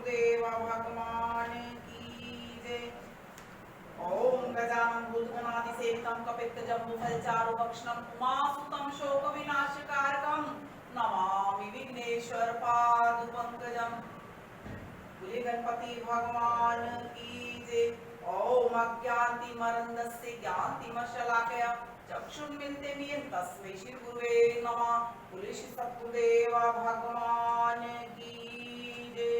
सतगुरुदेव भगवान की जय। ओम गजानन भूतगणाधिसेवितं कपित्तजम्बुफलचारुभक्षणं उमासुतं शोकविनाशकारकं नमामि विघ्नेश्वर पादपङ्कजम्। बोले गणपति भगवान की जय। ओम अज्ञानतिमरन्दस्य ज्ञानतिमशलाकया चक्षुर्मिलितं तस्मै श्रीगुरुवे नमः। बोले श्री सतगुरुदेव भगवान की जय।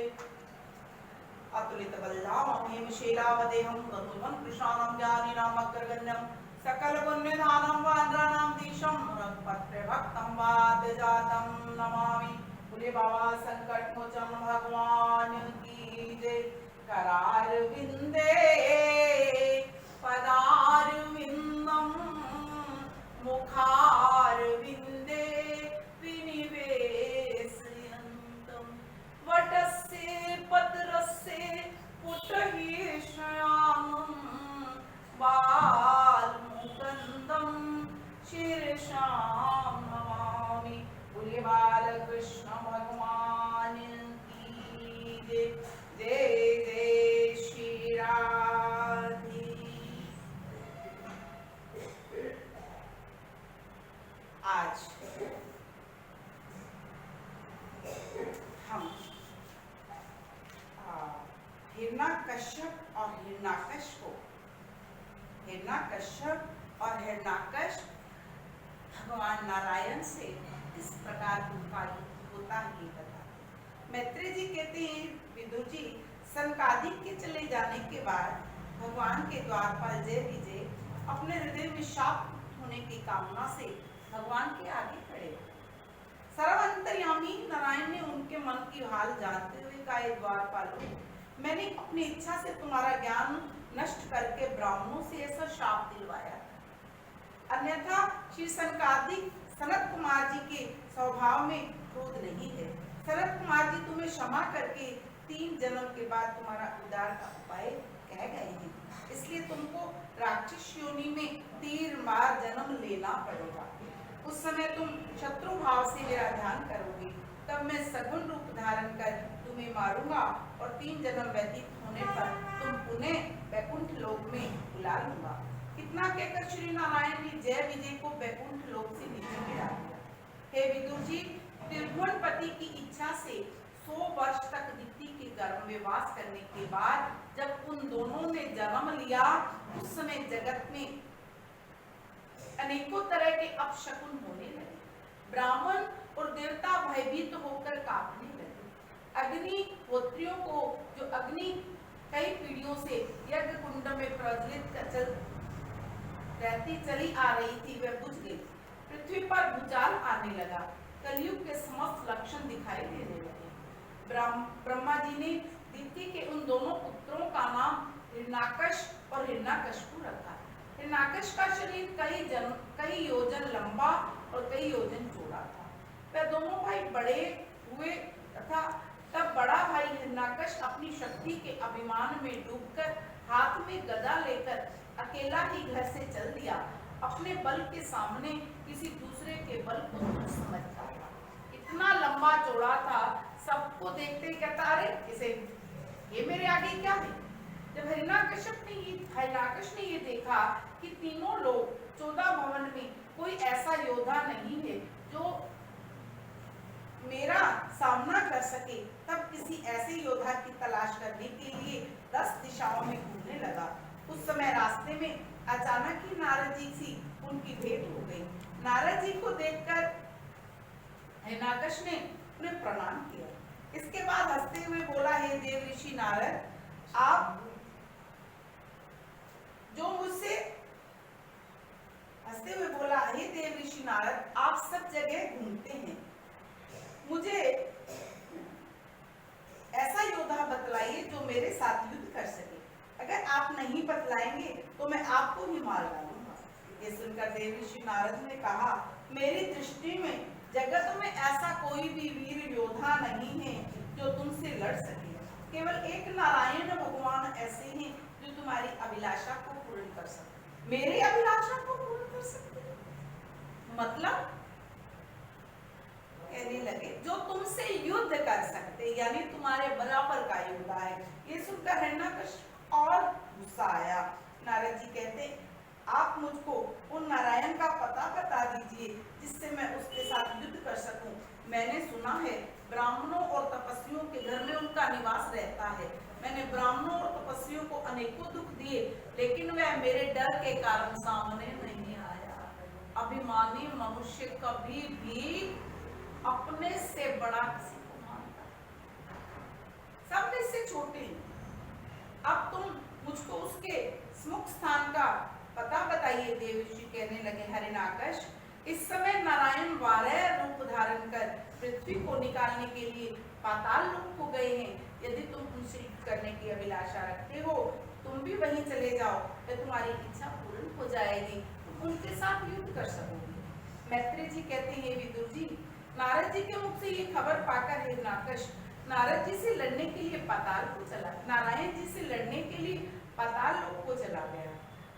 अतुलितबलधामं शीलावदेहं गतुलं कृष्णानं ज्ञानिनाम् अग्रगण्यं सकलपुण्यदानं वान्द्राणां देशं रघुपतिभक्तं वादजातं नमामि। बोले बाबा संकट मोचन भगवान की जय। करार विंदे पदार विंदम मुखार विंदे विनिवेशयन्तम वटस्य पत्रस्य पुटहि शयामं बालमुकुन्दं शीर्षां नमामि। बोले बालकृष्ण भगवान की जय। जय जय श्री राधे। आज हम हिरण्यकश्यप और हिरण्यकश को हिरण्यकश्यप और हिरण्यकश भगवान नारायण से इस प्रकार उनका होता ही बता। मैत्रेय जी कहते हैं विदुर जी सनकादिक के चले जाने के बाद भगवान के द्वारपाल जय विजय अपने हृदय में शाप होने की कामना से भगवान के आगे खड़े। सर्वांतर्यामी नारायण ने उनके मन की हाल जानते हुए कहा, हे द्वारपालों, मैंने अपनी इच्छा से तुम्हारा ज्ञान नष्ट करके ब्राह्मणों से ऐसा शाप दिलवाया था। अन्यथा श्री सनकादिक सनत कुमार जी के स्वभाव में क्रोध नहीं है। सनत कुमार जी तुम्हें क्षमा करके 3 जन्म के बाद तुम्हारा उद्धार का उपाय कह गए हैं, इसलिए तुमको राक्षस योनि में 3 बार जन्म लेना पड़ेगा। उस समय तुम शत्रु भाव से मेरा ध्यान करोगे, तब मैं सगुण रूप धारण कर तुम्हें मारूंगा और 3 जन्म व्यतीत होने पर तुम पुनः वैकुंठ लोक में बुला लूंगा। इतना कहकर श्री नारायण ने जय विजय को वैकुंठ लोक से नीचे गिरा दिया। हे विदुर जी, त्रिभुवनपति की इच्छा से 100 वर्ष तक दिति के गर्भ में वास करने के बाद जब उन दोनों ने जन्म लिया, उस समय जगत में अनेकों तरह के अपशकुन होने लगे। ब्राह्मण और देवता भयभीत होकर कांपने लगे। अग्निहोत्रियों को, जो अग्नि कई पीढ़ियों से यज्ञ कुंड में प्रज्वलित रहती चली आ रही थी, वह बुझ गई। पृथ्वी पर भूचाल आने लगा। कलयुग के समस्त लक्षण दिखाई देने लगे। ब्रह्मा जी ने दिति के उन दोनों पुत्रों का नाम हिरण्यकश और हिरण्यकशिपु रखा। हिरण्यकश का शरीर कई योजन लंबा और कई योजन चौड़ा था। वह दोनों भाई बड़े हुए तथा तब बड़ा भाई हिरण्यकश अपनी शक्ति के अभिमान में डूबकर हाथ में गदा लेकर अकेला ही घर से चल दिया। अपने बल के सामने किसी दूसरे के बल को तुच्छ समझता था। इतना लंबा चौड़ा था, सबको देखते कहता, अरे इसे ये मेरे आगे क्या है। जब हिरण्यकश ने ये देखा कि तीनों लोग 14 भवन में कोई ऐसा योद्धा नहीं है जो मेरा सामना कर सके, तब किसी ऐसे योद्धा की तलाश करने के लिए 10 दिशाओं में घूमने लगा। उस समय रास्ते में अचानक ही नारद जी से उनकी भेंट हो गई। नारद जी को देखकर हिरण्यकश ने उन्हें प्रणाम किया। इसके बाद हंसते हुए बोला, हे देव ऋषि नारद, आप जो मुझसे हंसते हुए बोला, हे देव ऋषि नारद, आप सब जगह घूमते हैं, मुझे ऐसा योद्धा बतलाइए जो मेरे साथ युद्ध कर सके। अगर आप नहीं बतलाएंगे तो मैं आपको ही मार डालूंगा। ये सुनकर देव ऋषि नारद ने कहा, मेरी दृष्टि में जगत में ऐसा कोई भी वीर योद्धा नहीं है जो तुमसे लड़ सके। केवल एक नारायण भगवान ऐसे हैं जो तुम्हारी अभिलाषा को पूर्ण कर सकते। मेरी अभिलाषा को पूर्ण कर सकते मतलब कहने लगे, जो तुमसे युद्ध कर सकते। सकते, यानी तुम्हारे बराबर का योद्धा है। ये सुनकर हिरण्यकश्यप और गुस्सा आया। नारद जी कहते, आप मुझको उन नारायण का पता बता दीजिए जिससे मैं उसके साथ युद्ध कर सकूं। मैंने सुना है ब्राह्मणों और तपस्वियों के घर में उनका निवास रहता है। मैंने ब्राह्मणों और तपस्वियों को अनेकों दुख दिए, लेकिन वह मेरे डर के कारण सामने नहीं आया। अभिमानी मनुष्य कभी भी अपने से बड़ा किसी को मानता, सब इससे छोटे। अब तुम मुझको उसके मुख स्थान का पता बताइए। देव ऋषि कहने लगे, हिरण्याकश, इस समय नारायण 12 रूप धारण कर पृथ्वी को निकालने के लिए पाताल लोक को गए हैं। यदि तुम उनसे युद्ध करने की अभिलाषा रखते हो, तुम भी वहीं चले जाओ, तो तुम्हारी इच्छा पूर्ण हो जाएगी, तुम उनके साथ युद्ध कर सकोगे। मैत्री जी कहते हैं, विदुर जी, नारद जी के मुख से ये खबर पाकर हिरण्याकश नारद जी से लड़ने के लिए पाताल को चला, नारायण जी से लड़ने के लिए पाताल लोक को चला गया।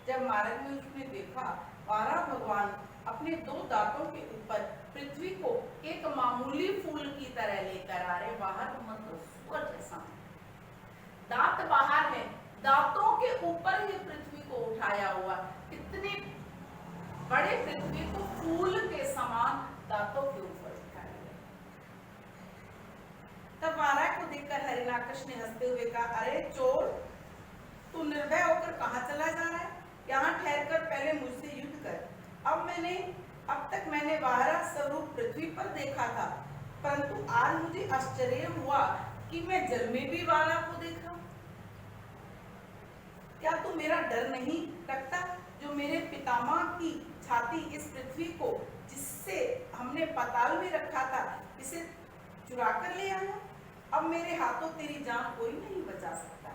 जब मार्ग में उसने देखा 12 भगवान अपने 2 दांतों के ऊपर पृथ्वी को एक मामूली फूल की तरह लेकर आ रहे, बाहर मतलब स्वर्ग जैसा दांत बाहर है, दांतों के ऊपर ही पृथ्वी को उठाया हुआ, इतने बड़े पृथ्वी को फूल के समान दांतों के ऊपर उठाया गया। तब महाराज को देखकर हिरण्याकश ने हंसते हुए कहा, अरे चोर, तू निर्भय होकर कहाँ चला जा रहा है? यहाँ ठहरकर पहले मुझसे युद्ध कर। अब तक मैंने 12 स्वरूप पृथ्वी पर देखा था, परंतु आज मुझे आश्चर्य हुआ कि मैं जल में भी 12 को देखा। क्या तू मेरा डर नहीं रखता, जो मेरे पितामह की छाती इस पृथ्वी को जिससे हमने पाताल में रखा था, इसे चुरा कर ले आया? अब मेरे हाथों तेरी जान कोई नहीं बचा सकता।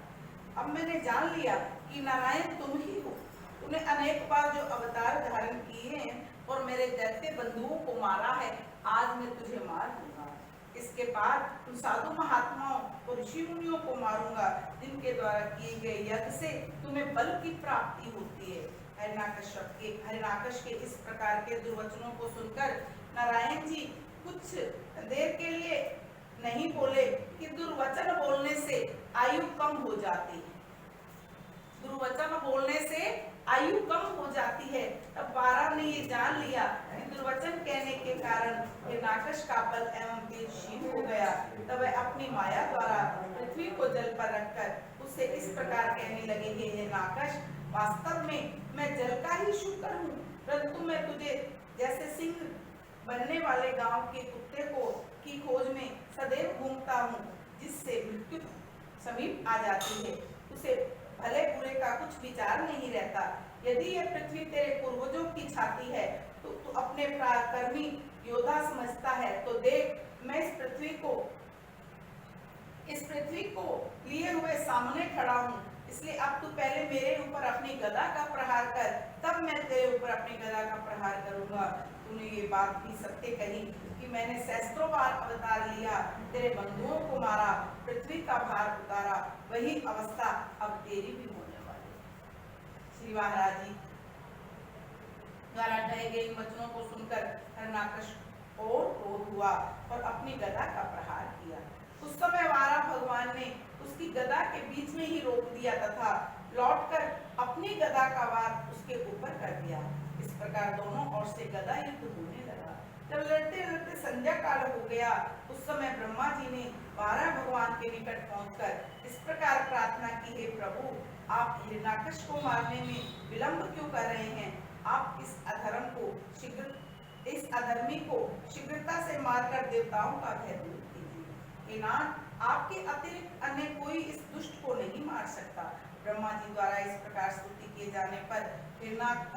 अब मैंने जान लिया कि नारायण तुम ही हो। तूने अनेक बार जो अवतार धारण किए हैं और मेरे दैत्य बंधुओं को मारा है, आज मैं तुझे मार दूंगा। इसके बाद उन साधु महात्माओं और ऋषि मुनियों को मारूंगा जिनके द्वारा किए गए यज्ञ से तुम्हें बल की प्राप्ति होती है। हिरण्याकश के इस प्रकार के दुर्वचनों को सुनकर नारायण जी कुछ देर के लिए नहीं बोले कि दुर्वचन बोलने से आयु कम हो जाती है, दुर्वचन बोलने से आयु कम हो जाती है। तब 12 ने ये जान लिया कि दुर्वचन कहने के कारण हिरण्याकश का बल एवं तेज क्षीण हो गया। तब वह अपनी माया द्वारा पृथ्वी को जल पर रखकर उससे इस प्रकार कहने लगे, हे हिरण्याकश, वास्तव में मैं जल का ही शुक्र हूँ, परंतु मैं तुझे जैसे सिंह बनने वाले गांव के कुत्ते को की खोज में सदैव घूमता हूँ, जिससे मृत्यु समीप आ जाती है, उसे भले बुरे का कुछ विचार नहीं रहता। यदि यह पृथ्वी तेरे पूर्वजों की छाती है तो तू अपने पराक्रमी योद्धा समझता है, तो देख मैं इस पृथ्वी को लिए हुए सामने खड़ा हूँ। इसलिए अब तू पहले मेरे ऊपर अपनी गदा का प्रहार कर, तब मैं तेरे ऊपर अपनी गदा का प्रहार करूंगा। तूने ये बात भी सत्य कही कि मैंने सहस्त्रों बार अवतार लिया, तेरे बंधुओं को मारा, पृथ्वी का भार उतारा, वही अवस्था अब तेरी भी होने वाली है। श्री महाराज जी द्वारा कहे गए वचनों को सुनकर हिरण्याकश और क्रोध हुआ और अपनी गदा का प्रहार किया। उस समय 12 भगवान ने उसकी गदा के बीच में ही रोक दिया तथा लौटकर अपनी गदा का वार उसके ऊपर कर दिया। इस प्रकार दोनों ओर से गदा युद्ध होने लगा। जब लड़ते लड़ते संध्या काल हो गया, उस समय ब्रह्मा जी ने 12 भगवान के निकट पहुंचकर इस प्रकार प्रार्थना की, हे प्रभु, आप हिरण्याकश को मारने में विलंब क्यों कर रहे हैं? आप इस अधर्मी को शीघ्रता से मारकर देवताओं का भय दूर कीजिए। हे नाथ, आपके अतिरिक्त अन्य कोई इस दुष्ट को नहीं मार सकता। ब्रह्मा जी द्वारा इस प्रकार स्तुति किए जाने पर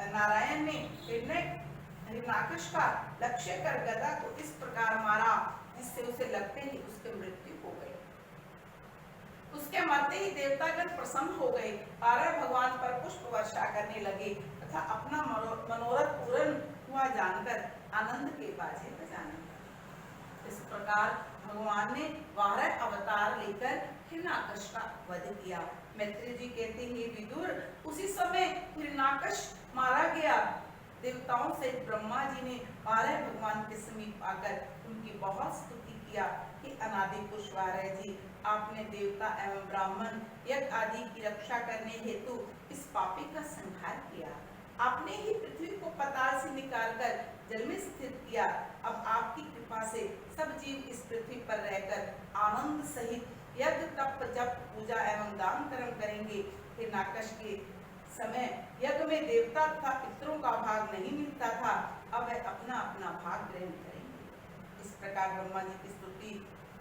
नारायण ने हिरण्याकश का लक्ष्य कर गदा को इस प्रकार मारा जिससे उसे लगते ही उसकी मृत्यु हो गई। उसके मरते ही देवतागण प्रसन्न हो गए, 12 भगवान पर पुष्प वर्षा करने लगे तथा अपना मनोरथ पूर्ण हुआ जानकर आनंद के बाजे बजाने लगे। इस प्रकार भगवान ने 12 अवतार लेकर हिरण्याकश का वध किया। मैत्री जी कहते हैं, विदुर, उसी समय हिरण्याकश मारा गया। देवताओं से ब्रह्मा जी ने 12 भगवान के समीप आकर उनकी बहुत स्तुति किया कि अनादि पुष्पाराय जी, आपने देवता एवं ब्राह्मण यज्ञ आदि की रक्षा करने हेतु इस पापी का संहार किया। आपने ही पृथ्वी को पाताल से निकालकर जल में स्थित किया। अब आपकी कृपा से सब जीव इस पृथ्वी पर रहकर आनंद सहित यज्ञ तप जप पूजा एवं दान कर्म करेंगे। हे नाकश, के समय यज्ञ में देवता तथा पितरों का भाग नहीं मिलता था, अब वह अपना अपना भाग ग्रहण करेंगे। इस प्रकार ब्रह्मा जी की स्तुति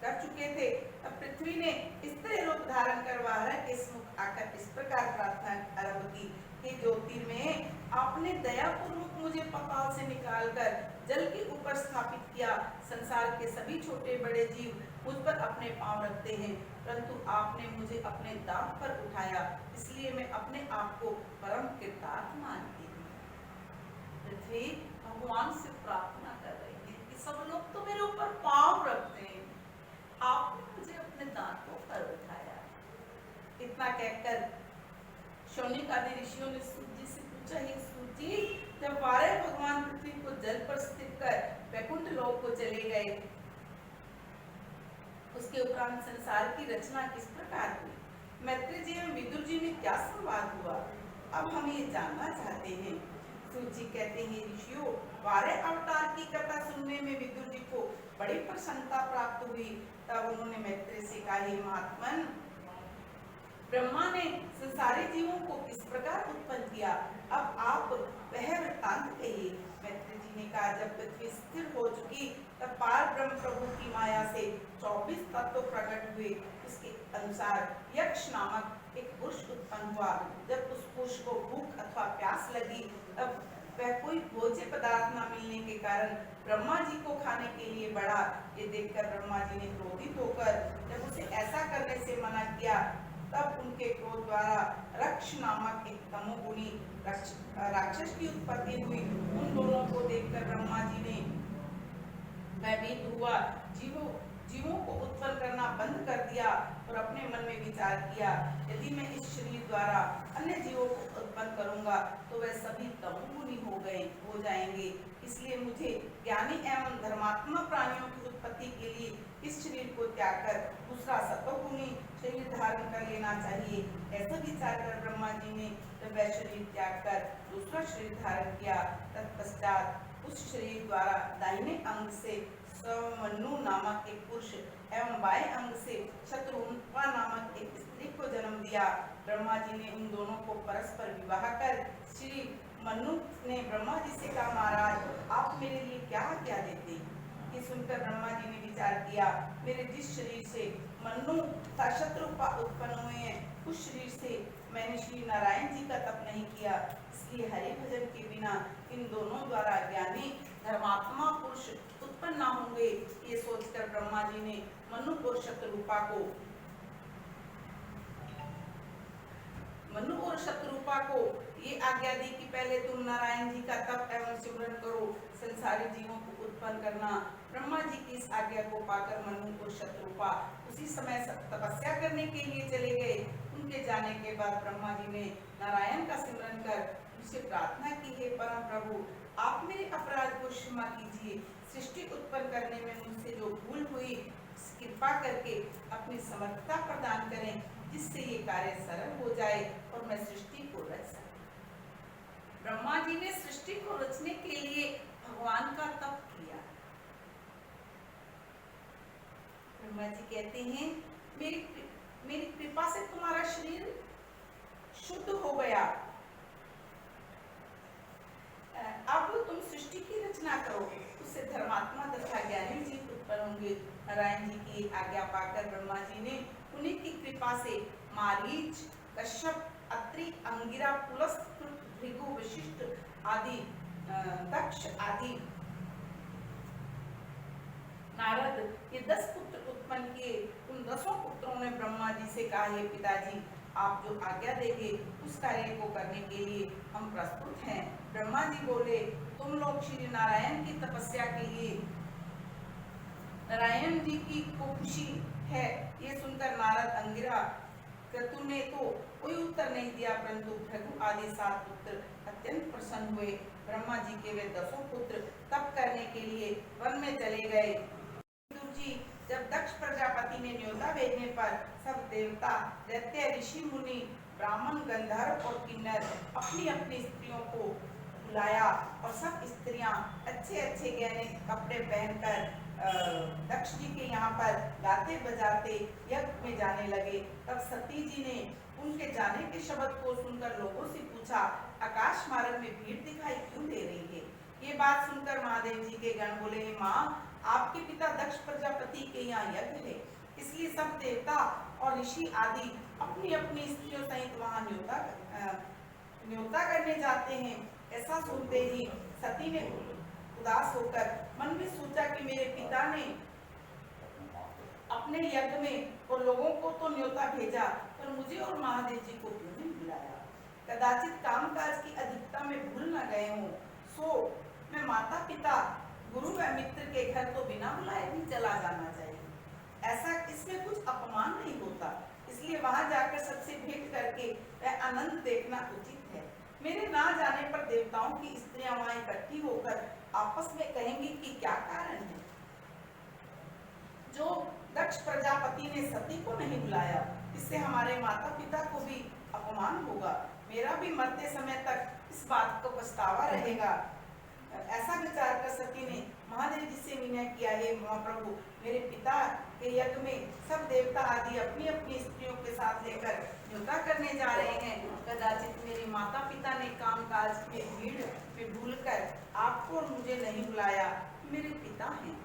कर चुके थे। अब पृथ्वी ने स्त्री रूप धारण कर वाहरा के सम्मुख आकर इस प्रकार प्रार्थना आरंभ की कि ज्योतिर्मय, आपने दयापूर्वक मुझे पाताल से निकालकर जल के ऊपर स्थापित किया। संसार के सभी छोटे बड़े जीव मुझ पर अपने पांव रखते हैं, परंतु आपने मुझे अपने दांत पर उठाया, इसलिए मैं अपने आप को परम कृतार्थ मानती हूँ। पृथ्वी भगवान से प्रार्थना कर रही है कि सब लोग तो मेरे ऊपर पांव रखते हैं, आपने मुझे अपने दांतों पर उठाया। इतना कहकर शौनिक आदि ऋषियों ने सूत जी से पूछा, हे सूत जी, जब वाराह भगवान पृथ्वी को जल पर स्थित कर वैकुंठ लोक को चले गए, उसके उपरांत संसार की रचना किस प्रकार हुई? मैत्रेय जी एवं विदुर जी में क्या संवाद हुआ? अब हम ये जानना चाहते हैं। सूत जी कहते हैं, ऋषियों, वाराह अवतार की कथा सुनने में विदुर जी को बड़ी प्रसन्नता प्राप्त हुई। तब उन्होंने मैत्रेय से कहा, हे महात्मन, ब्रह्मा ने संसारी जीवों को किस प्रकार उत्पन्न किया? अब आप वह वृत्तांत कहिए। मैत्रेय जी ने कहा, जब पृथ्वी स्थिर हो चुकी तब पार ब्रह्म प्रभु की माया से 24 तत्व प्रकट हुए। उसके अनुसार यक्ष नामक एक पुरुष उत्पन्न हुआ। जब उस पुरुष को भूख अथवा प्यास लगी, तब वह कोई भोज्य पदार्थ न मिलने के कारण ब्रह्मा जी को खाने के लिए बढ़ा। ये देखकर ब्रह्मा जी ने क्रोधित होकर जब उसे ऐसा करने से मना किया, तब उनके क्रोध द्वारा रक्ष नामक एक तमोगुणी राक्षस की उत्पत्ति हुई। उन दोनों को देखकर ब्रह्मा जी ने भयभीत हुआ, जीवों को उत्पन्न करना बंद कर दिया और अपने मन में विचार किया, यदि मैं इस शरीर द्वारा अन्य जीवों को उत्पन्न करूंगा तो वह सभी तमोगुणी हो जाएंगे। इसलिए मुझे ज्ञानी एवं धर्मात्मा प्राणियों की उत्पत्ति के लिए इस शरीर को त्याग कर दूसरा सतोगुणी शरीर धारण कर लेना चाहिए। ऐसा विचार कर ब्रह्मा जी ने जब वह शरीर त्याग कर दूसरा शरीर धारण किया, तत्पश्चात उस शरीर द्वारा दाहिने अंग से मनु नामक एक पुरुष एवं बाएं अंग से शत्रुपा नामक एक स्त्री को जन्म दिया। ब्रह्मा जी ने उन दोनों को परस्पर विवाह कर श्री मनु ने ब्रह्मा जी से कहा, महाराज, आप मेरे लिए क्या आज्ञा देते? ये सुनकर ब्रह्मा जी ने विचार किया, मेरे जिस शरीर से मनु तथा शत्रुपा उत्पन्न हुए हैं, उस शरीर से मैंने श्री नारायण जी का तप नहीं किया, इसलिए हरि भजन के बिना इन दोनों द्वारा ज्ञानी धर्मात्मा पुरुष उत्पन्न न होंगे। ये सोचकर ब्रह्मा जी ने मनु और शत्रुपा को ये आज्ञा दी कि पहले तुम नारायण जी का तप एवं सिमरन करो, संसारी जीवों को उत्पन्न करना। ब्रह्मा जी की इस आज्ञा को पाकर मनु और शत्रुपा उसी समय तपस्या करने के लिए चले गए। उनके जाने के बाद ब्रह्मा जी ने नारायण का सिमरन कर उनसे प्रार्थना की, हे परम प्रभु, आप मेरे अपराध को क्षमा कीजिए, सृष्टि उत्पन्न करने में मुझसे जो भूल हुई कृपा करके अपनी समर्थता प्रदान करें, जिससे ये कार्य सरल हो जाए और मैं सृष्टि को रच सकूं। ब्रह्मा जी ने सृष्टि को रचने के लिए भगवान का तप किया। ब्रह्मा जी कहते हैं, मेरी कृपा से तुम्हारा शरीर शुद्ध हो गया, अब तुम सृष्टि की रचना करो, उससे धर्मात्मा तथा ज्ञानी जीव उत्पन्न होंगे। नारायण जी की आज्ञा पाकर ब्रह्मा जी ने उन्हीं की कृपा से मारीच, कश्यप, अत्रि, अंगिरा, पुलस्त्य, भृगु, वशिष्ठ आदि, दक्ष आदि, नारद, ये 10 पुत्र उत्पन्न किए। उन 10 पुत्रों ने ब्रह्मा जी से कहा, हे पिताजी, आप जो आज्ञा देंगे उस कार्य को करने के लिए हम प्रस्तुत हैं। ब्रह्मा जी बोले, तुम लोग श्री नारायण की तपस्या के लिए नारायण जी की को खुशी है। ये सुनकर नारद, अंगिरा, क्रतु ने तो कोई उत्तर नहीं दिया, परंतु भृगु आदि 7 पुत्र अत्यंत प्रसन्न हुए। ब्रह्मा जी के वे 10 पुत्र तप करने के लिए वन में चले गए। विदुर जी जब दक्ष प्रजापति ने न्योता भेजने पर सब देवता, दैत्य, ऋषि मुनि, ब्राह्मण, गंधर्व और किन्नर अपनी अपनी स्त्रियों को बुलाया और सब स्त्रियां अच्छे अच्छे गहने कपड़े पहनकर दक्ष जी के यहाँ पर गाते बजाते यज्ञ में जाने लगे। तब सती जी ने उनके जाने के शब्द को सुनकर लोगों से पूछा, आकाश मार्ग में भीड़ दिखाई क्यों दे रही है? ये बात सुनकर महादेव जी के गण बोले, माँ आपके पिता दक्ष प्रजापति के यहाँ यज्ञ है, इसलिए सब देवता और ऋषि आदि अपनी अपनी स्त्रियों सहित वहाँ न्योता करने जाते हैं। ऐसा सुनते ही सती ने उदास होकर मन में सोचा कि मेरे पिता ने अपने यज्ञ में और लोगों को तो न्योता भेजा, पर मुझे और महादेव जी को क्यों नहीं बुलाया? कदाचित कामकाज की अधिकता में भूल न गए हों, सो मैं माता पिता, गुरु व मित्र के घर तो बिना बुलाए भी चला जाना चाहिए। ऐसा इसमें कुछ अपमान नहीं होता, इसलिए वहां जाकर सबसे भेंट करके वह आनंद देखना उचित है। मेरे ना जाने पर देवताओं की स्त्रियां वहां इकट्ठी होकर आपस में कहेंगी कि क्या कारण है जो दक्ष प्रजापति ने सती को नहीं बुलाया, इससे हमारे माता पिता को भी अपमान होगा, मेरा भी मरते समय तक इस बात को पछतावा रहेगा। ऐसा विचार कर सती ने महादेव जी से विनय किया, हे महाप्रभु, मेरे पिता के यज्ञ में सब देवता आदि अपनी अपनी स्त्रियों के साथ लेकर न्योता करने जा रहे हैं। कदाचित मेरे माता पिता ने कामकाज में भीड़ में भूलकर आपको और मुझे नहीं बुलाया। मेरे पिता हैं,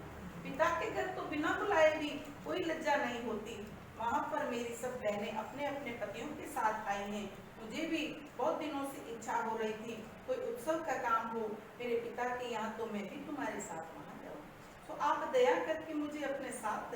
पिता के घर तो बिना बुलाए भी कोई लज्जा नहीं होती। वहाँ पर मेरी सब बहनें अपने अपने पतियों के साथ आई हैं। मुझे भी बहुत दिनों से इच्छा हो रही थी कोई उत्सव का काम हो मेरे पिता के यहाँ, तो मैं भी तुम्हारे साथ वहाँ जाऊँ। तो आप दया करके मुझे अपने साथ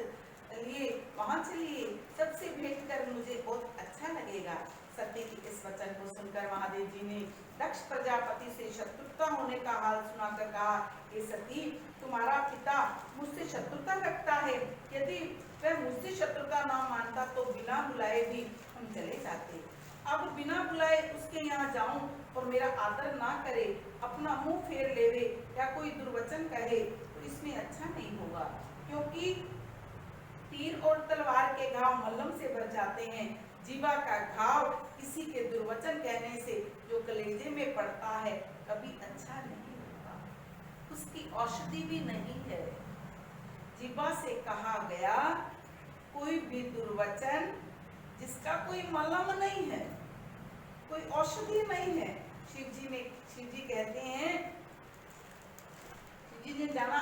लिए वहाँ चलिए, सबसे भेंट कर मुझे बहुत अच्छा लगेगा। सती के इस वचन को सुनकर महादेव जी ने दक्ष प्रजापति से शत्रुता होने का हाल सुनाकर कहा, हे सती, तुम्हारा पिता मुझसे शत्रुता रखता है, यदि वह मुझसे शत्रुता ना मानता तो बिना बुलाए भी हम चले जाते। अब बिना बुलाए उसके यहाँ जाऊं और मेरा आदर ना करे, अपना मुंह फेर लेवे या कोई दुर्वचन कहे तो इसमें अच्छा नहीं होगा, क्योंकि तीर और तलवार के घाव मल्लम से भर जाते हैं। जीवा का घाव किसी के दुर्वचन कहने से जो कलेजे में पड़ता है कभी अच्छा नहीं होता, उसकी औषधि भी नहीं है। जीवा से कहा गया कोई भी दुर्वचन जिसका कोई मलम नहीं है, कोई औषधि नहीं है। शिव जी कहते हैं, शिव जी ने जाना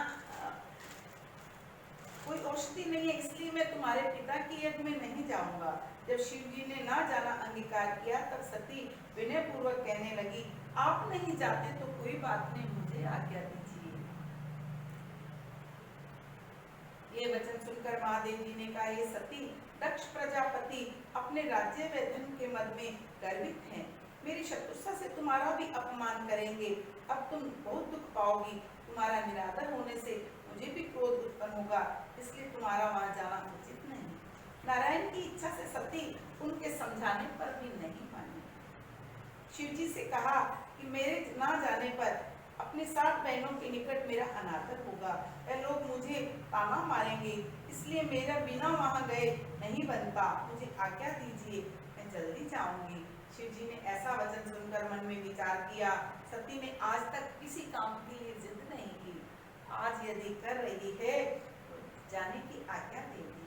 कोई औषधि नहीं है, इसलिए मैं तुम्हारे पिता की यज्ञ में नहीं जाऊंगा। जब शिव जी ने ना जाना अंगीकार किया तब सती विनय पूर्वक कहने लगी, आप नहीं जाते तो कोई बात नहीं, मुझे आज्ञा दीजिए। ये वचन सुनकर महादेव जी ने कहा, ये सती, दक्ष प्रजापति अपने राज्य व धन के मद में गर्वित हैं, मेरी शत्रुता से तुम्हारा भी अपमान करेंगे। अब तुम बहुत दुख पाओगी, तुम्हारा निरादर होने से मुझे भी क्रोध उत्पन्न होगा, इसलिए तुम्हारा वहां जाना उचित नहीं। नारायण की इच्छा से सती उनके समझाने पर भी नहीं मानी। शिव जी से कहा कि मेरे ना जाने पर अपने 7 बहनों के निकट मेरा अनादर होगा, वह लोग मुझे ताना मारेंगे, इसलिए मेरा बिना वहां गए नहीं बनता, मुझे आज्ञा दीजिए, मैं जल्दी जाऊंगी। शिव जी ने ऐसा वचन सुनकर मन में विचार किया, सती ने आज तक किसी काम के लिए जिद नहीं की, आज यदि कर रही है तो जाने की आज्ञा देगी।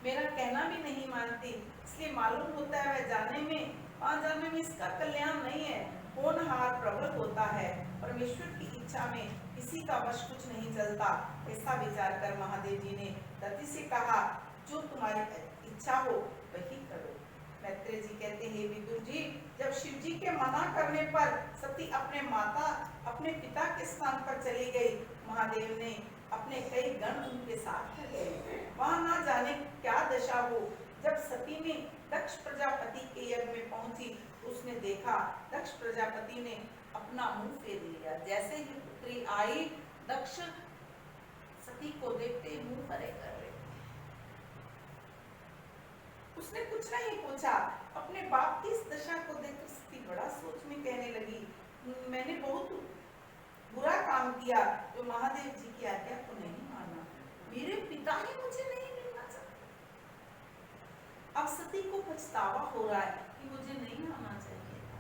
मेरा कहना भी नहीं मानती, इसलिए मालूम होता है वहां जाने में इसका कल्याण नहीं है। होनहार प्रबल होता है, परमेश्वर की इच्छा में किसी का वश कुछ नहीं चलता। ऐसा विचार कर महादेव जी ने सती से कहा, जो तुम्हारी इच्छा हो वही करो। मैत्रेय जी कहते हैं, विदुर जी, जब शिव जी के मना करने पर सती अपने पिता के स्थान पर चली गई, महादेव ने अपने कई गण उनके साथ कर गए। वहां ना जाने क्या दशा हो। जब सती ने दक्ष प्रजापति के यज्ञ में पहुंची, उसने देखा दक्ष प्रजापति ने अपना मुंह फेर लिया। जैसे ही पुत्री आई, दक्ष सती को देखते मुंह परे कर रहे। उसने कुछ नहीं पूछा। अपने बाप की इस दशा को देखकर सती बड़ा सोच में कहने लगी, मैंने बहुत बुरा काम किया जो महादेव जी की आज्ञा को नहीं माना। पछतावा हो रहा है कि मुझे नहीं आना चाहिए था,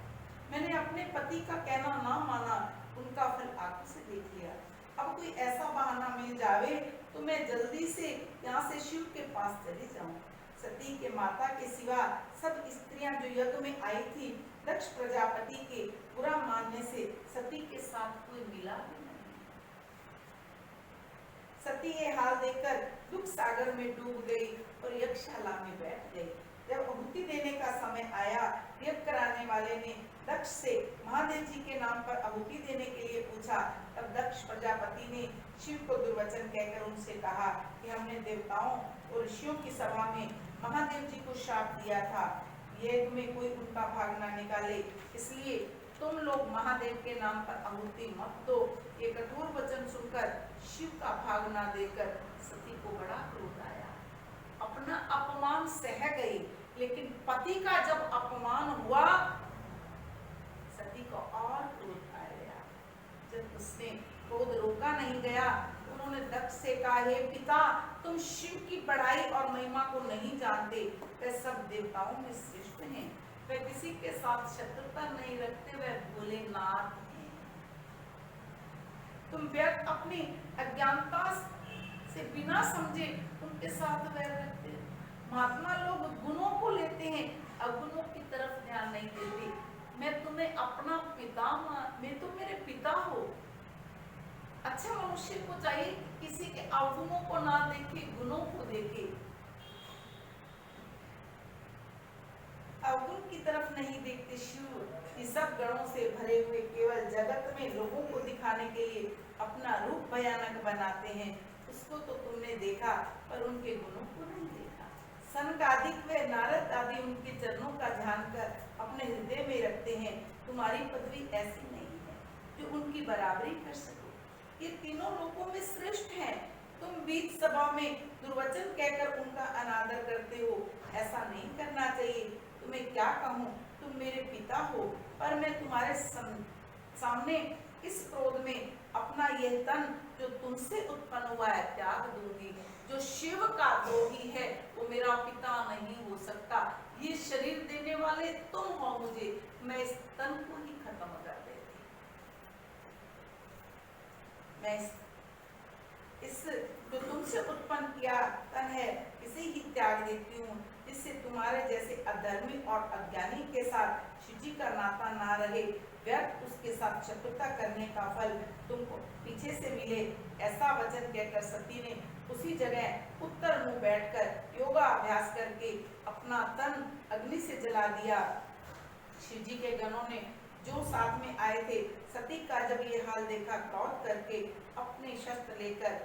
मैंने अपने पति का कहना ना माना, उनका फल आंखों से देख लिया। अब कोई ऐसा बहाना मिल जावे तो मैं जल्दी से यहाँ से शिव के पास चली जाऊं। सती के माता के सिवा सब स्त्रियां जो यज्ञ में आई थी, दक्ष प्रजापति के बुरा मानने से सती के साथ कोई मिला भी नहीं। सती ये हाल देखकर दुख सागर में डूब गई और यज्ञशाला में बैठ गई। जब आहुति देने का समय आया, यज्ञ कराने वाले ने दक्ष से महादेव जी के नाम पर आहुति देने के लिए पूछा। तब दक्ष प्रजापति ने शिव को दुर्वचन कहकर उनसे कहा कि हमने देवताओं और ऋषियों की सभा में महादेव जी को शाप दिया था, यज्ञ में कोई उनका भाग ना निकाले, इसलिए तुम लोग महादेव के नाम पर आहुति मत दो। ये कठोर वचन सुनकर शिव का भाग ना देकर सती को बड़ा क्रोध आया। अपना अपमान सह गई, लेकिन पति का जब अपमान हुआ सती को और क्रोध आ गया। जब उसने क्रोध रोका नहीं गया, उन्होंने दक्ष से कहा, हे पिता, तुम शिव की बड़ाई और महिमा को नहीं जानते, वे सब देवताओं में श्रेष्ठ हैं, वे किसी के साथ शत्रुता नहीं रखते, वे भोलेनाथ हैं। तुम व्यर्थ अपनी अज्ञानता से बिना समझे उनके साथ वैर रखते। महात्मा लोग गुणों को लेते हैं, अवगुणों की तरफ ध्यान नहीं देते। मैं तुम्हें अपना पिता मैं तो मेरे पिता हो। अच्छा मनुष्य को चाहिए किसी के अवगुणों को ना देखे, गुणों को देखे। अवगुण की तरफ नहीं देखते शिव। ये सब गणों से भरे हुए केवल जगत में लोगों को दिखाने के लिए अपना रूप भयानक बनाते हैं। उसको तो तुमने देखा, पर उनके गुणों को नहीं देखा। सनकादिक व नारद आदि उनके चरणों का ध्यान कर अपने हृदय में रखते हैं। तुम्हारी पदवी ऐसी नहीं है जो उनकी बराबरी कर सको। ये तीनों लोगों में श्रेष्ठ हैं। तुम बीच सभा में दुर्वचन कहकर उनका अनादर करते हो, ऐसा नहीं करना चाहिए। तुम्हें क्या कहूँ, तुम मेरे पिता हो, पर मैं तुम्हारे सामने इस क्रोध में अपना यह तन जो तुमसे उत्पन्न हुआ है त्याग दूंगी। जो शिव का द्रोही है वो मेरा पिता नहीं हो सकता। ये शरीर देने वाले तुम हो मुझे, मैं इस तन को ही खत्म कर देती। मैं इस जो तुमसे उत्पन्न किया तन है इसे ही त्याग देती हूँ, जिससे तुम्हारे जैसे अधर्मी और अज्ञानी के साथ शिवजी का नाता ना रहे। व्यर्थ उसके साथ शत्रुता करने का फल तुमको पीछे से मिले। ऐसा वचन कहकर सती ने उसी जगह उत्तर मुंह बैठकर योगा अभ्यास करके अपना तन अग्नि से जला दिया। शिवजी के गणों ने जो साथ में आए थे, सती का जब ये हाल देखा, क्रोध करके अपने शस्त्र लेकर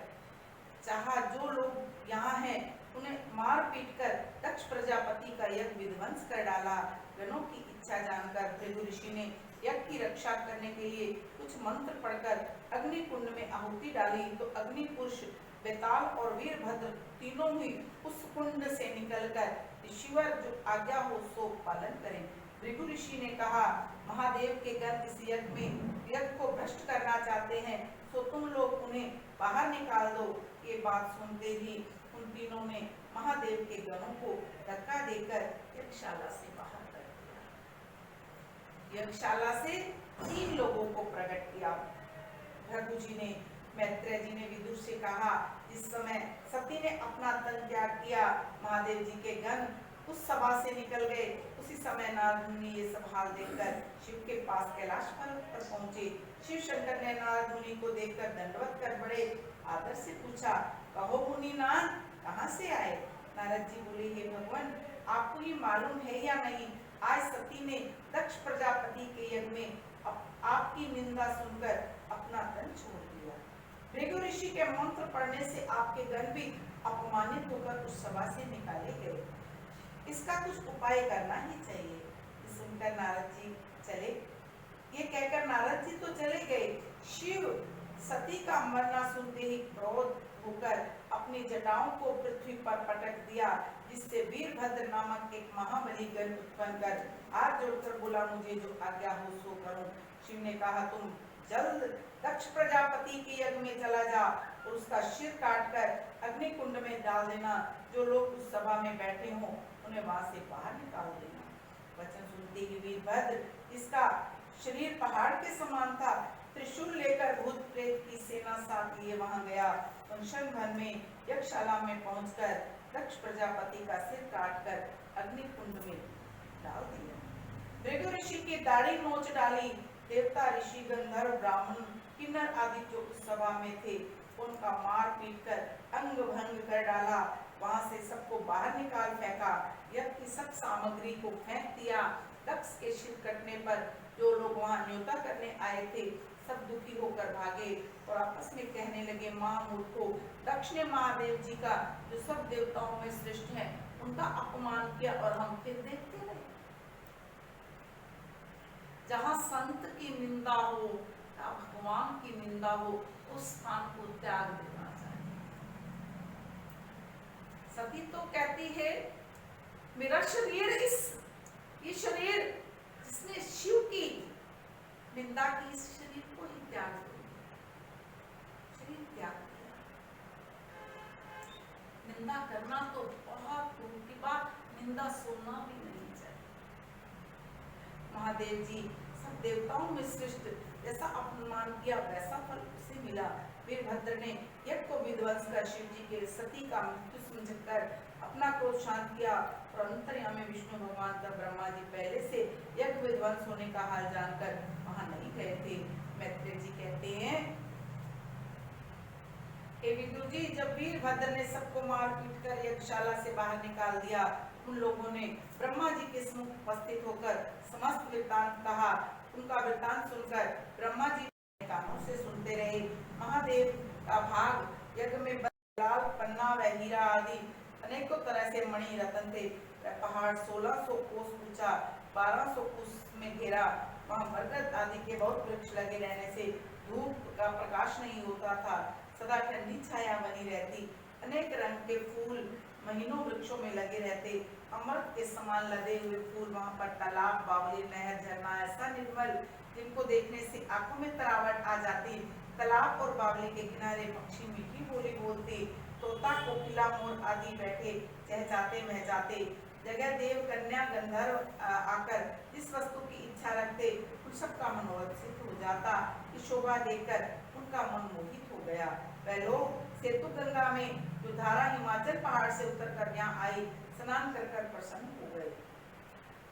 चाहा जो लोग यहाँ हैं उन्हें मार पीट कर दक्ष प्रजापति का यज्ञ विध्वंस कर डाला। गणों की इच्छा जानकर भृगु ऋषि ने यज्ञ की रक्षा करने के लिए कुछ मंत्र पढ़कर अग्नि कुंड में आहुति डाली, तो अग्नि पुरुष बेताल और वीरभद्र तीनों ही उस कुंड से निकलकर ईश्वर जो आज्ञा हो सो पालन करें। भृगु ऋषि ने कहा, महादेव के गण इस यज्ञ में यज्ञ को भ्रष्ट करना चाहते हैं, तो तुम लोग उन्हें बाहर निकाल दो। ये बात सुनते ही उन तीनों ने महादेव के गणों को धक्का देकर यज्ञशाला से बाहर कर दिया। यज्ञशाला से 3 लोगों को प्रकट किया। भृगु जी ने, मैत्रेय जी ने विदुर से कहा, जिस समय सती ने अपना तन त्याग किया, महादेव जी के गण उस सभा से निकल गए। उसी समय नारद मुनि ये सब हाल देखकर शिव के पास कैलाश पर्वत पर पहुंचे। शिव शंकर ने नारद मुनि को देखकर दंडवत कर बड़े आदर से पूछा, कहो मुनिनाथ, कहाँ से आए? नारद जी बोले, हे भगवान, आपको ये मालूम है या नहीं, आज सती ने दक्ष प्रजापति के यज्ञ में आपकी निंदा सुनकर अपना तन छोड़ दिया। भृगु ऋषि के मंत्र पढ़ने से आपके गण भी अपमानित होकर उस सभा से निकाले गए। इसका कुछ उपाय करना ही चाहिए। सुनकर नारद जी चले। ये कहकर नारद जी तो चले गए। शिव सती का मरना सुनते ही क्रोध होकर अपनी जटाओं को पृथ्वी पर पटक दिया, जिससे वीरभद्र नामक एक महाबली गण उत्पन्न कर हाथ जोड़कर बोला, मुझे जो आज्ञा हो सो करूं। शिव ने कहा, तुम जल्द दक्ष प्रजापति के यज्ञ में चला जा और उसका सिर काटकर अग्नि कुंड में डाल देना। जो लोग उस सभा में बैठे हों उन्हें वहां से बाहर निकाल देना। वचन सुनते ही वीरभद्र, जिसका शरीर पहाड़ के समान था, त्रिशूल लेकर भूत प्रेत की सेना साथ लिए वहां गया। क्षण भर में यज्ञशाला में पहुंचकर दक्ष प्रजापति का सिर काटकर अग्नि कुंड में डाल दिया। भृगु ऋषि की दाढ़ी नोच डाली। देवता, ऋषि, गंधर्व, ब्राह्मण, किन्नर आदि जो उस सभा में थे उनका मार पीट कर अंग भंग कर डाला। वहां से सबको बाहर निकाल फेंका। यज्ञ की सब सामग्री को फेंक दिया। दक्ष के सिर कटने पर जो लोग वहां न्योता करने आए थे सब दुखी होकर भागे और आपस में कहने लगे, मां मूर्खों, दक्ष ने महादेव जी का, जो सब देवताओं में श्रेष्ठ है, उनका अपमान किया और हम फिर देखते रहे। जहां संत की निंदा हो या भगवान की निंदा हो उस स्थान को त्याग देना चाहिए। सती तो कहती है, मेरा शरीर ये शरीर जिसने शिव की निंदा की, इस शरीर को ही त्याग दो। शरीर त्याग दिया। निंदा करना तो बहुत दूर की बात, निंदा सुनना भी नहीं चाहिए। महादेव जी सब देवताओं में श्रेष्ठ, जैसा अपमान किया वैसा फल उसे मिला। वीरभद्र ने यज्ञ को विध्वंस कर शिव जी के सती का मृत्यु समझकर अपना क्रोध शांत किया और अंतर्यामी विष्णु भगवान का ब्रह्मा जी पहले से यज्ञ विध्वंस होने का हाल जानकर वहां नहीं गए थे। मैत्रेय जी कहते हैं, हे विदुर जी, जब वीरभद्र ने सबको मार पीट कर यज्ञशाला से बाहर निकाल दिया, उन लोगों ने ब्रह्मा जी के सम्मुख उपस्थित होकर समस्त वृत्तांत कहा। उनका वृत्तांत सुनकर ब्रह्मा जी कानों से सुनते रहे। महादेव का भाग यज्ञ में लाल, पन्ना व हीरा आदि अनेकों तरह से मणि रतन थे। पहाड़ 1600 कोस ऊंचा, 1200 कोस में घेरा। वहां बरगद आदि के बहुत वृक्ष लगे रहने से धूप का प्रकाश नहीं होता था। सदा ठंडी छाया बनी रहती। अनेक रंग के फूल महीनों वृक्षों में लगे रहते। अमृत के समान लदे हुए फूल वहां पर तालाब, बावली, नहर, झरना ऐसा निर्मल जिनको देखने से आंखों में तरावट आ जाती। तालाब और बावली के किनारे पक्षी मीठी बोली बोलते। तोता, कोकिला, मोर आदि बैठे चहचहाते महजाते। जगह देव, कन्या, गंधर्व आकर जिस वस्तु की इच्छा रखते उन सबका मनोरथ सिद्ध हो जाता। कि शोभा देखकर उनका मन मोहित हो गया। वह लोग सेतु गंगा में जो धारा हिमाचल पहाड़ से उतर कर यहाँ आई, स्नान कर कर प्रसन्न हो गए।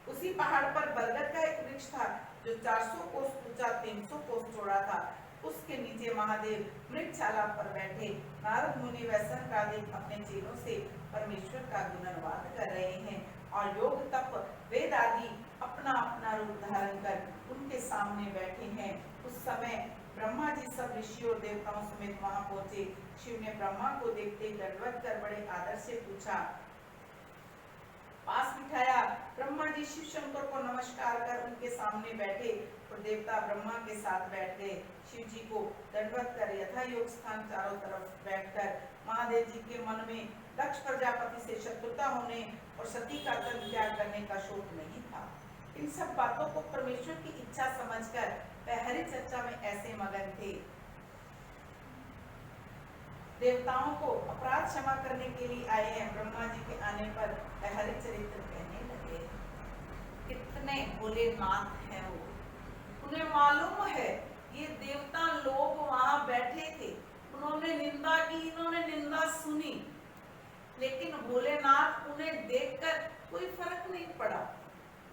उसी पहाड़ पर बरगद का एक वृक्ष था जो 400 कोस ऊंचा, 300 कोस चौड़ा था। उसके नीचे महादेव मृगशाला पर बैठे नारद मुनि व सनकादिक अपने चेलों से परमेश्वर का गुणगान कर रहे हैं और योग, तप, वेद आदि अपना अपना रूप धारण कर उनके सामने बैठे हैं। उस समय ब्रह्मा जी सब ऋषियों और देवताओं समेत वहां पहुंचे। शिव ने ब्रह्मा को देखते ही दंडवत कर बड़े आदर से पूछा, पास बिठाया। ब्रह्मा जी शिव शंकर को नमस्कार कर उनके सामने बैठे और देवता ब्रह्मा के साथ बैठ गए। शिव जी को दंडवत कर यथा योग स्थान चारों तरफ बैठकर महादेव जी के मन में दक्ष प्रजापति से शत्रुता होने और सती का तन त्याग करने का शोक नहीं था। इन सब बातों को परमेश्वर की इच्छा समझकर वह हरि चर्चा में ऐसे मगन थे। देवताओं को अपराध क्षमा करने के लिए आए हैं। ब्रह्मा जी के आने पर वह हरि चरित्र कहने लगे। कितने भोलेनाथ हैं वो, उन्हें मालूम है ये देवता लोग वहां बैठे थे, उन्होंने निंदा की, इन्होंने निंदा सुनी, लेकिन भोलेनाथ उन्हें देखकर कोई फर्क नहीं पड़ा।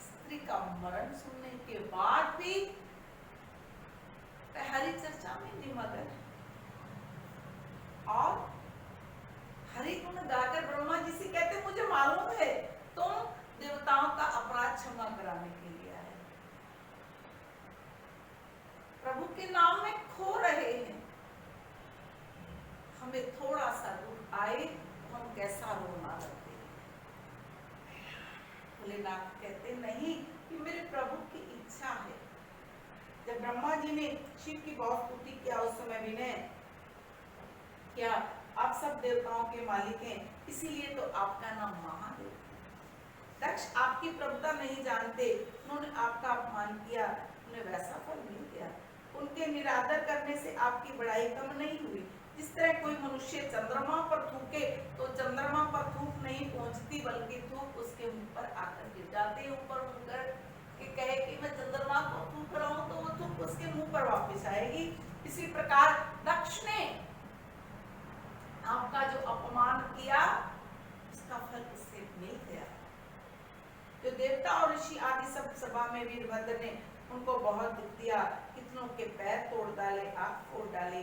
स्त्री का मरण सुनने के बाद भी हरि चर्चा में निमग्न है और हरि गुण गाकर ब्रह्मा जी से कहते, मुझे मालूम है तुम देवताओं का अपराध क्षमा कराने के लिए आए, प्रभु के नाम में खो रहे हैं, हमें थोड़ा सा दुख आए तो हम कैसा रोना लगते। भोलेनाथ कहते, नहीं, कि मेरे प्रभु की इच्छा है। जब ब्रह्मा जी ने शिव की बहुत स्तुति किया उस समय विनय क्या, आप सब देवताओं के मालिक हैं, इसीलिए तो आपका नाम महादेव। दक्ष आपकी प्रभुता नहीं जानते, उन्होंने आपका अपमान किया, उन्हें वैसा फल मिल गया। उनके निरादर करने से आपकी बड़ाई कम नहीं हुई, जिस तरह कोई मनुष्य चंद्रमा पर थूके तो चंद्रमा पर थूक नहीं पहुंचती, बल्कि थूक उसके मुंह पर आकर गिर जाती है। ऊपर मुड़कर के कहे कि मैं चंद्रमा को थूक रहा हूं, तो वो थूक उसके मुंह पर वापस आएगी। इसी प्रकार दक्ष ने आपका जो अपमान किया उसका फल उससे मिल गया। जो देवता और ऋषि आदि सब सभा में वीरभद्र ने उनको बहुत दुख दिया, कितनों के पैर तोड़ डाले, आंख फोड़ डाले।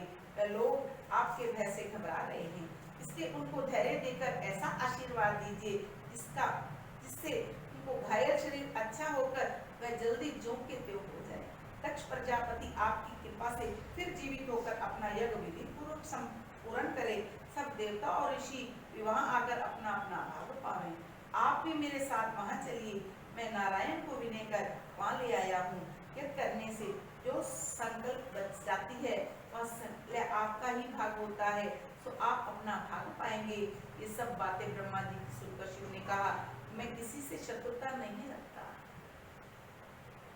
लोग आपके भय से घबरा रहे हैं, इसलिए उनको धैर्य देकर ऐसा आशीर्वाद दीजिए जिससे उनको घायल शरीर अच्छा होकर वह जल्दी ज्यों के त्यों हो जाए। दक्ष प्रजापति आपकी कृपा से फिर जीवित होकर अपना यज्ञ विधि पूर्वक संपूर्ण करे। सब देवता और ऋषि विवाह आकर अपना अपना भाग पावें। आप भी मेरे साथ वहां चलिए, मैं नारायण को विनय कर वहां ले आया हूँ। यज्ञ करने से जो संकल्प बच जाती है वह आपका ही भाग होता है, तो आप अपना भाग पाएंगे। ये सब बातें ब्रह्मा जी की सुनकर शिव ने कहा, मैं किसी से शत्रुता नहीं रखता।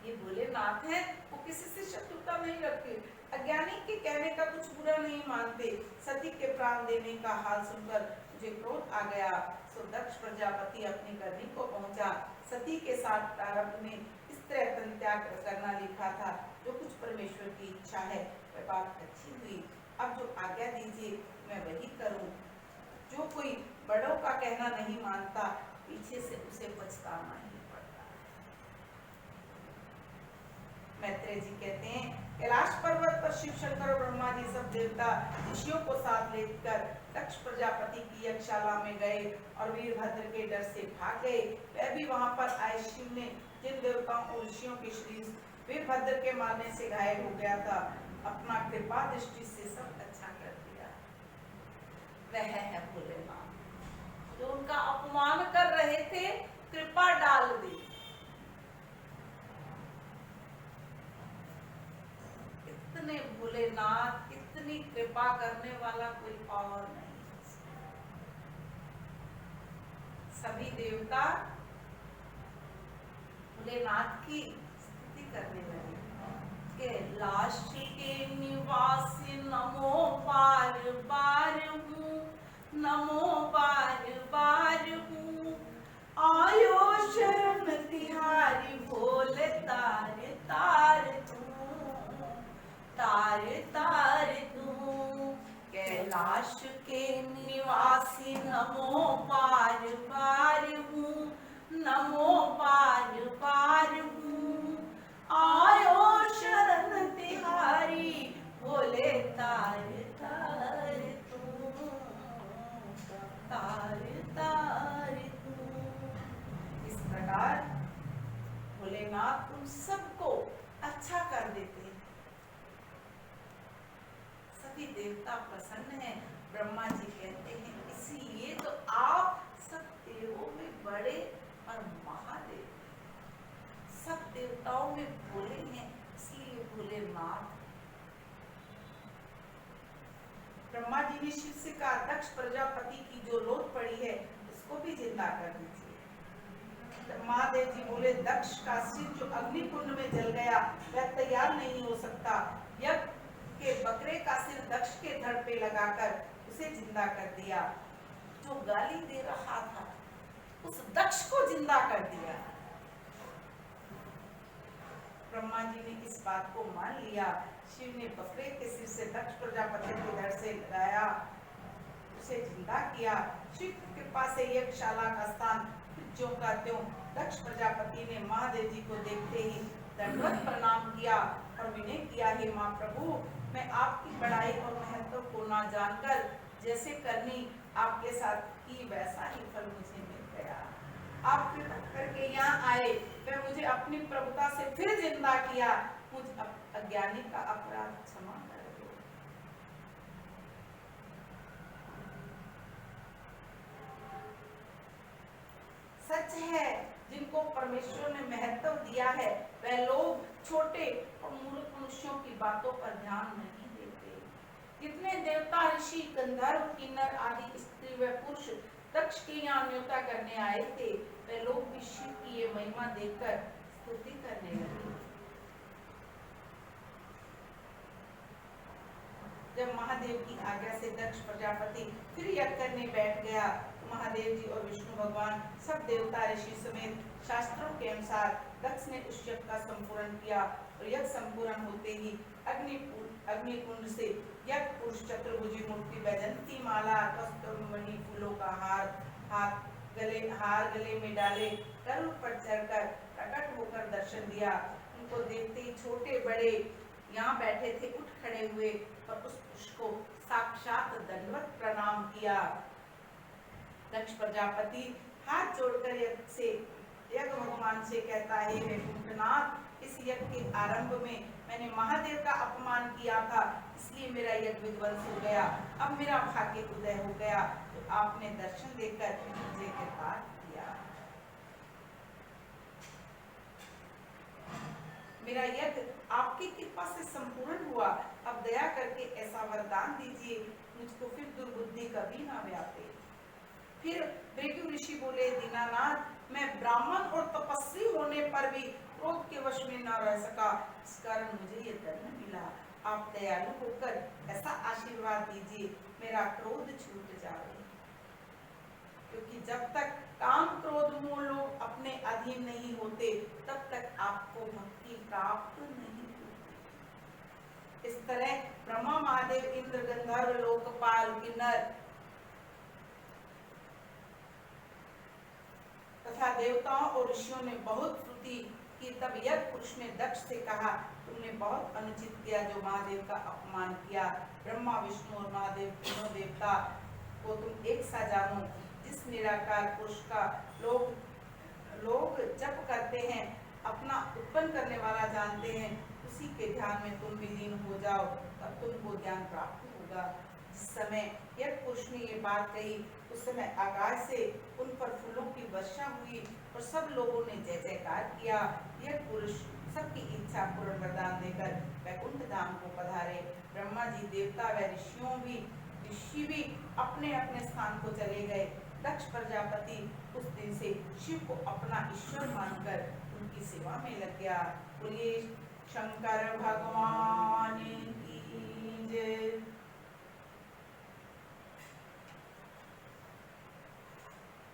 ये भोलेनाथ है, वो किसी से शत्रुता नहीं रखते, अज्ञानी के कहने का कुछ बुरा नहीं मानते। सती के प्राण देने का हाल सुनकर मुझे क्रोध आ गया, सो दक्ष प्रजापति अपनी करनी को पहुंचा। सती के साथ प्रारंभ में इस तरह तन त्याग करना लिखा था। जो कुछ परमेश्वर की इच्छा है वह बात अच्छी हुई। अब जो आज्ञा दीजिए मैं वही करूं। जो कोई बड़ों का कहना नहीं मानता, पीछे से उसे पछताना ही पड़ता है। मैत्रेय जी कहते हैं, कैलाश पर्वत पर शिव शंकर और ब्रह्मा जी सब देवता ऋषियों को साथ लेकर दक्ष प्रजापति की यज्ञशाला में गए और वीरभद्र के डर से भाग गए। वह भी वहां पर आए। शिव ने जिन देवताओं और ऋषियों के शरीर वीरभद्र के मारने से घायल हो गया था, अपना कृपा दृष्टि से सब अच्छा कर दिया। वह है भोलेनाथ, जो उनका अपमान कर रहे थे, कृपा डाल दी। इतने भोलेनाथ, इतनी कृपा करने वाला कोई और नहीं। सभी देवता भोलेनाथ की स्तुति करने लगे। कैलाश के निवासी नमो बार बार हूँ, नमो बार बार हूँ। आयो शरण तिहारी भोले तार तार तू, तार तार तू। कैलाश के निवासी नमो बार बार हूँ, नमो बार बार हूँ। आयो शरण तिहारी भोले तार तार तू, तार तार तू। इस प्रकार भोलेनाथ तुम सबको अच्छा कर देते हैं। सभी देवता प्रसन्न हैं। ब्रह्मा जी कहते हैं, इसीलिए तो आप सब देवों में बड़े और महादेव, सब देवताओं में भोले हैं, इसलिए भोलेनाथ। ब्रह्मा जी ने शिव से कहा, दक्ष प्रजापति की जो लोथ पड़ी है उसको भी जिंदा कर दीजिए। महादेव जी बोले, दक्ष का सिर जो अग्नि कुंड में जल गया वह तैयार नहीं हो सकता। यज्ञ के बकरे का सिर दक्ष के धड़ पे लगाकर उसे जिंदा कर दिया। जो गाली दे रहा था उस दक्ष को जिंदा कर दिया। ब्रह्मा जी ने इस बात को मान लिया। शिव ने बकरे के सिर से दक्ष प्रजापति के धड़ से लगाया, उसे जिंदा किया। शिव की कृपा से यज्ञशाला का स्थान ज्यों का त्यों। दक्ष प्रजापति ने महादेव जी को देखते ही दंडवत प्रणाम किया और विनय किया, हे महाप्रभु, मैं आपकी बड़ाई और महत्व को ना जानकर जैसे करनी आपके साथ की वैसा ही फल मुझे मिल गया। आप कृपा करके यहाँ आए, वह मुझे अपनी प्रभुता से फिर जिंदा किया। मुझ अज्ञानी का अपराध क्षमा कर दो। सच है, जिनको परमेश्वर ने महत्व दिया है वह लोग छोटे और मूर्ख मनुष्यों की बातों पर ध्यान नहीं देते। कितने देवता, ऋषि, गंधर्व, किन्नर आदि स्त्री व पुरुष दक्ष के यहाँ न्योता करने आए थे। वे लोग भी शिव की ये महिमा देखकर स्तुति करने लगे। जब महादेव की आज्ञा से दक्ष प्रजापति फिर यज्ञ करने बैठ गया तो महादेव जी और विष्णु भगवान सब देवता ऋषि समेत शास्त्रों के अनुसार दक्ष ने उस यज्ञ का संपूर्ण किया और यज्ञ संपूर्ण होते ही अग्निकुंड से यज्ञ पुरुष चतुर्भुजी मूर्ति वैजंती माला कस्तूरमणि फूलों का हार गले में डाले गरुड़ पर चढ़कर प्रकट होकर दर्शन दिया। उनको देखते ही छोटे बड़े यहाँ बैठे थे उठ खड़े हुए और उस पुरुष को साक्षात दंडवत प्रणाम किया। दक्ष प्रजापति हाथ जोड़कर यज्ञ भगवान से कहता है, हे वैकुंठनाथ, इस यज्ञ के आरंभ में मैंने महादेव का अपमान किया था, इसलिए मेरा यज्ञ विध्वंस हो गया। अब मेरा भाग्य उदय हो गया, तो आपने दर्शन देकर मुझे कृपाण किया। मेरा यज्ञ आपकी कृपा से संपूर्ण हुआ। अब दया करके ऐसा वरदान दीजिए, मुझको फिर दुर्बुद्धि कभी ना व्यापे। फिर भृगु ऋषि बोले, दीनानाथ, मैं ब्राह्मण और तपस्वी होने पर भी क्रोध के वश में न रह सका, इस कारण मुझे ये दंड मिला। आप दयालु होकर ऐसा आशीर्वाद दीजिए, मेरा क्रोध छूट जाए। क्योंकि जब तक काम क्रोध मोह लोग अपने अधीन नहीं होते, तब तक आपको भक्ति प्राप्त नहीं होती। इस तरह ब्रह्मा, महादेव, इंद्र, गंधर्व, लोकपाल, किन्नर तथा देवताओं और ऋषियों ने बहुत स्तुति की। तब यज्ञ पुरुष ने दक्ष से कहा, तुमने बहुत अनुचित किया जो महादेव का अपमान किया। ब्रह्मा, विष्णु और महादेव तीनों देवता को तुम एक सा जानो। जिस निराकार पुरुष का लोग जप करते हैं, अपना उत्पन्न करने वाला जानते हैं, उसी के ध्यान में तुम विलीन हो जाओ, तब तुमको ज्ञान प्राप्त होगा। जिस समय यज्ञ पुरुष ने ये बात कही, उस समय आकाश से उन पर फूलों की वर्षा हुई और सब लोगों ने जय जयकार किया। यज्ञ पुरुष सबकी इच्छा पूर्ण वरदान देकर वैकुंठ धाम को पधारे। ब्रह्मा जी, देवता व ऋषि भी अपने अपने स्थान को चले गए। दक्ष प्रजापति उस दिन से शिव को अपना ईश्वर मानकर उनकी सेवा में लग गया। बोलिए शंकर भगवान की जय।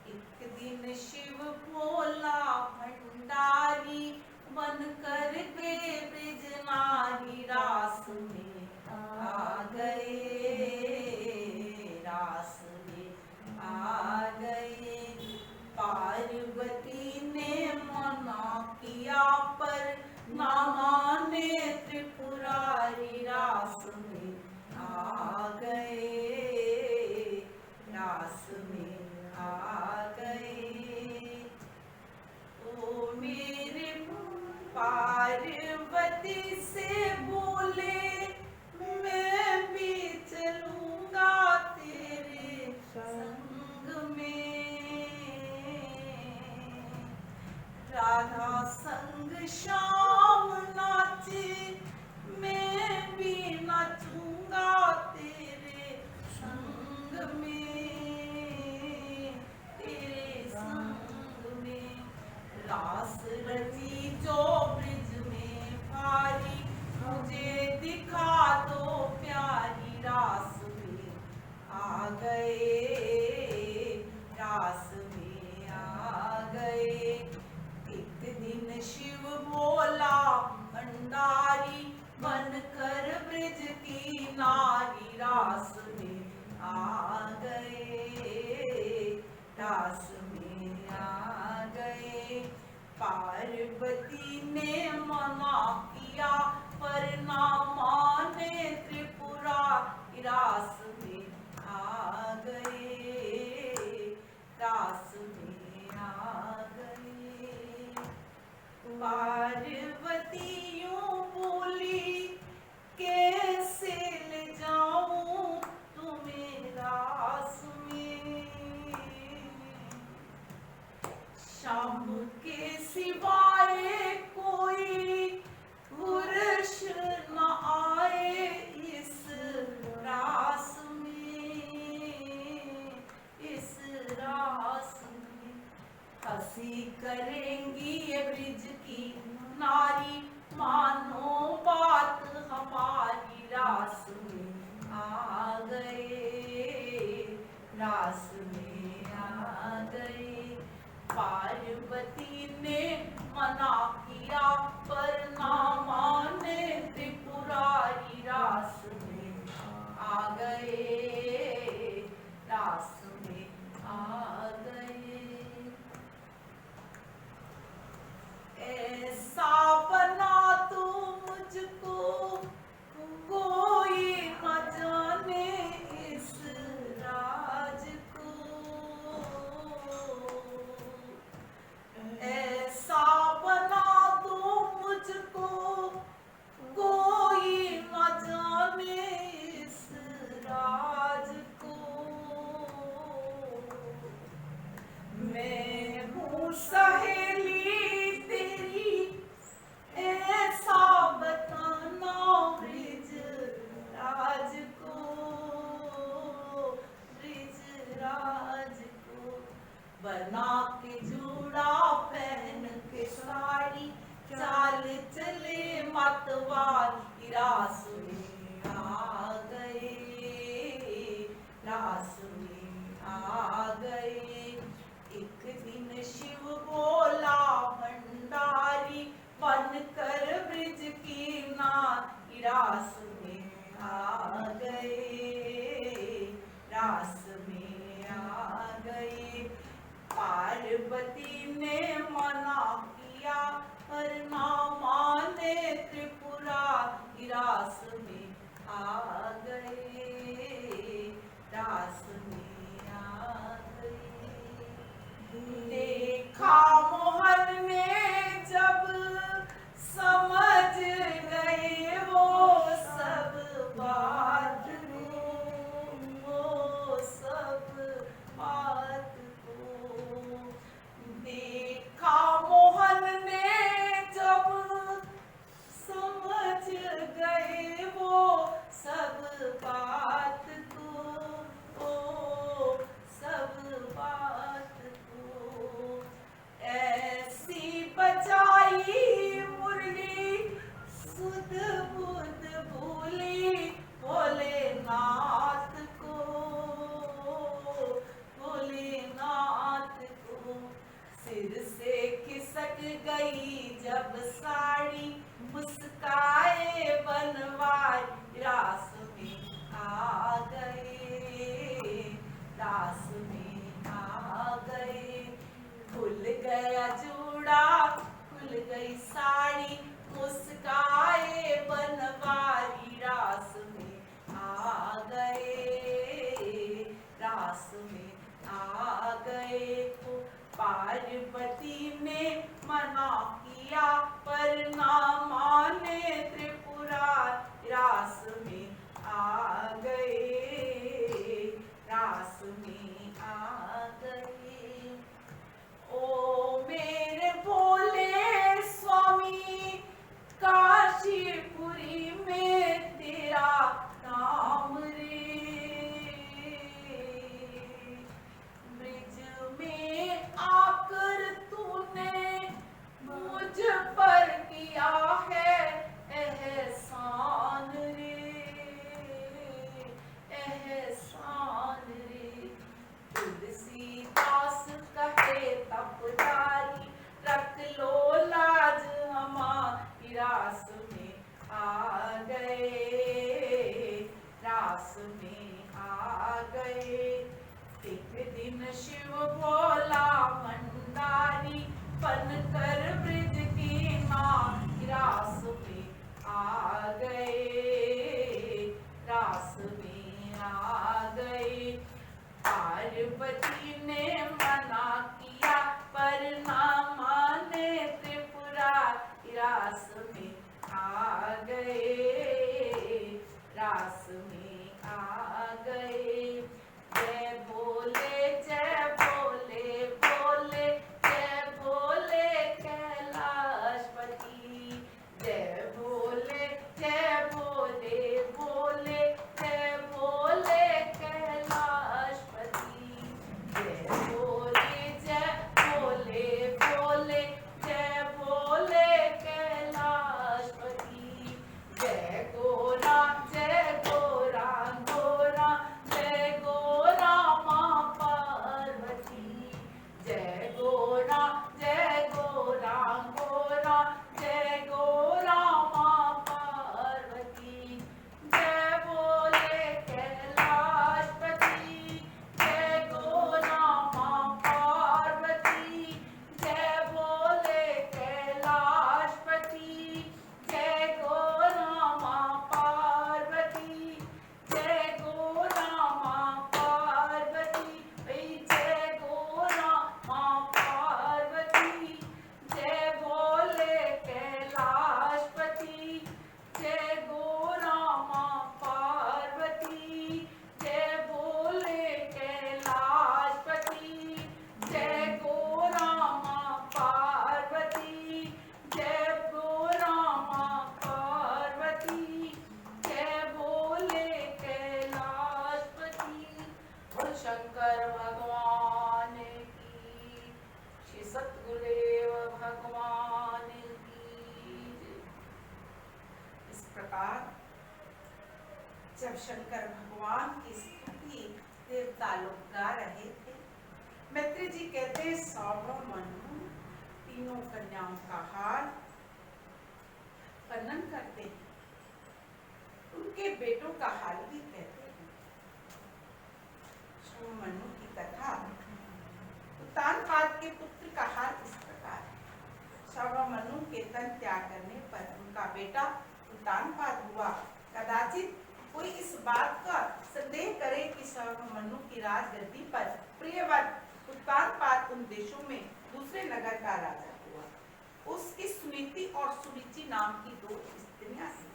एक दिन शिव भोला भंडारी बनकर के ब्रिज नारी रास में आ गए, रास में आ गए। पार्वती ने मना किया पर ना माने त्रिपुरारी, रास में आ गए, रास में आ गए। ओ मेरे पार्वती से बोले, मैं भी चलूंगा तेरे संग में। राधा संग श्याम नाचे, मैं भी नाचूंगा तेरे संग में, तेरे संग में। रास रची जो ब्रिज में भारी, मुझे दिखा दो प्यारी, रास में आ गए, रास में आ गए। एक दिन शिव भोला भंडारी बनकर ब्रिज की नारी, रास में आ गए, रास में आ गए। पार्वती ने मना किया पर ना माने त्रिपुरा, रास में आ गए, रास में आ गए। पार्वती यूं बोली, कैसे ले जाऊं तुम्हें रास में। शाम के सिवाय कोई पुरुष न आए इस रास में, इस रास में। हंसी करेंगी ये ब्रिज की नारी, मानो बात हमारी, रास में रास में आ गए। पार्वती ने मना किया पर ना माने त्रिपुरारी, रास में आ गए, रास में आ गए। ऐसा बना तू मुझको कोई न जाने इस राज को, ऐसा बना तू मुझको कोई न जाने इस राज को। मैं हूँ सहेली तेरी, ऐसा बताना ब्रिज राज को, ब्रिज राज को। बना के जूड़ा पहन के साड़ी, चाल चले मतवार, रास में आ गए, रास में आ गए। एक दिन शिव बोला भंडारी, बन कर ब्रिज की नारी, रास में आ गए, रास में आ गए। पार्वती ने मना किया पर ना माने त्रिपुरारी, रास में आ गए, रास में आ गए। देखा मोहन ने जब समझ गए वो सब बात को, वो सब बात को। देखा मोहन ने जब समझ गए वो सब बात को, ओ सब बात को। ऐसी बजाई मुरली सुध बुध भूली भोलेनाथ को, भोलेनाथ को। सिर से खिसक गई जब साड़ी, मुस्काए बनवारी, रास में आ गए, रास में आ गए। खुल गया जूड़ा खुल गई साड़ी, मुस्काए बनवारी, रास में आ गए, रास में आ गए। पार्वती ने मना किया पर ना माने त्रिपुरारी, रास में आ गए, रास में आ गए। ओ मेरे भोले स्वामी, काशीपुरी में तेरा नाम रे, ब्रिज में आकर तूने मुझ पर किया है एहसान रे, एहसान रे। तुलसीदास कहे तपदारी, रख लो लाज हमारी, रास में आ गए, रास में आ गए। एक दिन शिव बोला भंडारी, बन कर ब्रिज की नारी, रास में आ गए, रास में आ गए। पार्वती ने मना किया पर ना माने त्रिपुरारी, रास में आ गए, रास में आ गए। जय भोले भोले भोले, जय भोले कैलाशपति, जय भोले भोले भोले, जय भोले कैलाशपति, जय भगवान की, श्री सतगुरुदेव भगवान की। इस प्रकार जब शंकर भगवान की स्तुति देवता लोग गा रहे थे, मैत्री जी कहते सार्वभौम मनु तीनों कन्याओं का हाल वर्णन करते हैं, उनके बेटों का हाल भी कहते हैं। मनु की कथा, उत्तानपाद के पुत्र का हाल इस प्रकार है। सर्वमनु के तन त्याग करने पर उनका बेटा उत्तानपाद हुआ। कदाचित कोई इस बात का संदेह करे कि सर्वमनु की राजगद्दी पर प्रियव्रत उत्तानपाद उन देशों में दूसरे नगर का राजा हुआ। उसकी सुनीति और सुरुचि नाम की दो स्त्रियां थी।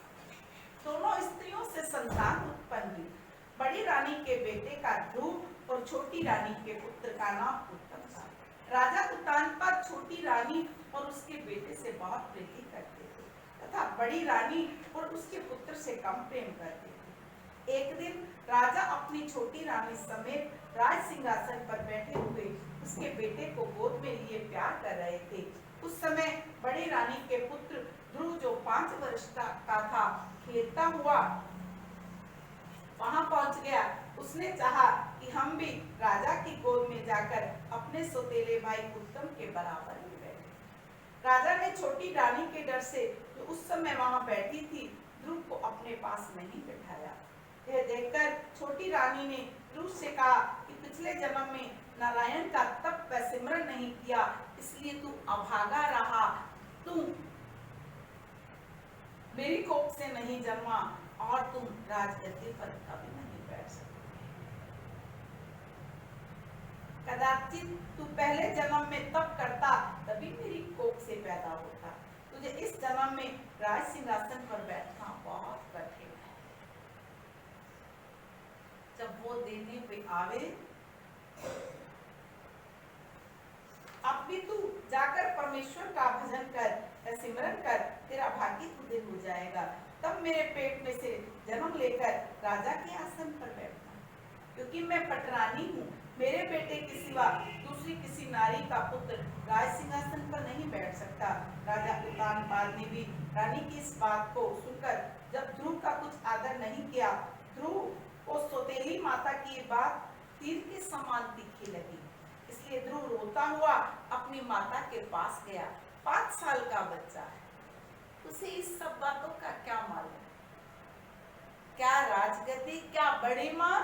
दोनों स्त्रियों से संतान उत्पन्न हुई। बड़ी रानी के बेटे का ध्रुव और छोटी रानी के पुत्र का नाम उत्तम था। राजा उत्तानपाद छोटी रानी और उसके बेटे से बहुत प्रीति करते थे तथा बड़ी रानी और उसके पुत्र से कम प्रेम करते थे। एक दिन राजा अपनी छोटी रानी समेत राज सिंहासन पर बैठे हुए उसके बेटे को गोद में लिए प्यार कर रहे थे। उस समय बड़ी रानी के पुत्र ध्रुव जो 5 वर्ष का था, खेलता हुआ वहां पहुंच गया। उसने चाहा कि हम भी राजा की गोद में जाकर अपने सौतेले भाई उत्तम के बराबर में बैठे। राजा ने छोटी रानी के डर से जो उस समय वहां बैठी थी, ध्रुव को अपने पास नहीं बिठाया। यह देखकर छोटी रानी ने ध्रुव से कहा कि पिछले जन्म में नारायण का तप व सिमरन नहीं किया, इसलिए तू अभागा रहा, तू मेरी कोख से नहीं जन्मा और तुम राजगद्दी पर कभी नहीं बैठ सकते। कदाचित तू पहले जन्म में तप करता, तभी मेरी कोख से पैदा होता। तुझे इस जन्म में राज सिंहासन पर बैठना बहुत कठिन है। जब वो देने पे आवे, अब भी तू जाकर परमेश्वर का भजन कर, सिमरन कर, तेरा भाग्य उदय हो जाएगा। तब मेरे पेट में से जन्म लेकर राजा के आसन पर बैठना, क्योंकि मैं पटरानी हूँ। मेरे बेटे के सिवा दूसरी किसी नारी का पुत्र राज सिंहासन पर नहीं बैठ सकता। राजा उत्तानपाद ने भी रानी की इस बात को सुनकर जब ध्रुव का कुछ आदर नहीं किया, ध्रुव को सौतेली माता की ये बात तीर के समान तीखी लगी। इसलिए ध्रुव रोता हुआ अपनी माता के पास गया। 5 साल का बच्चा है, उसे इस सब बातों का क्या मालूम? क्या राजगद्दी, क्या बड़ी माँ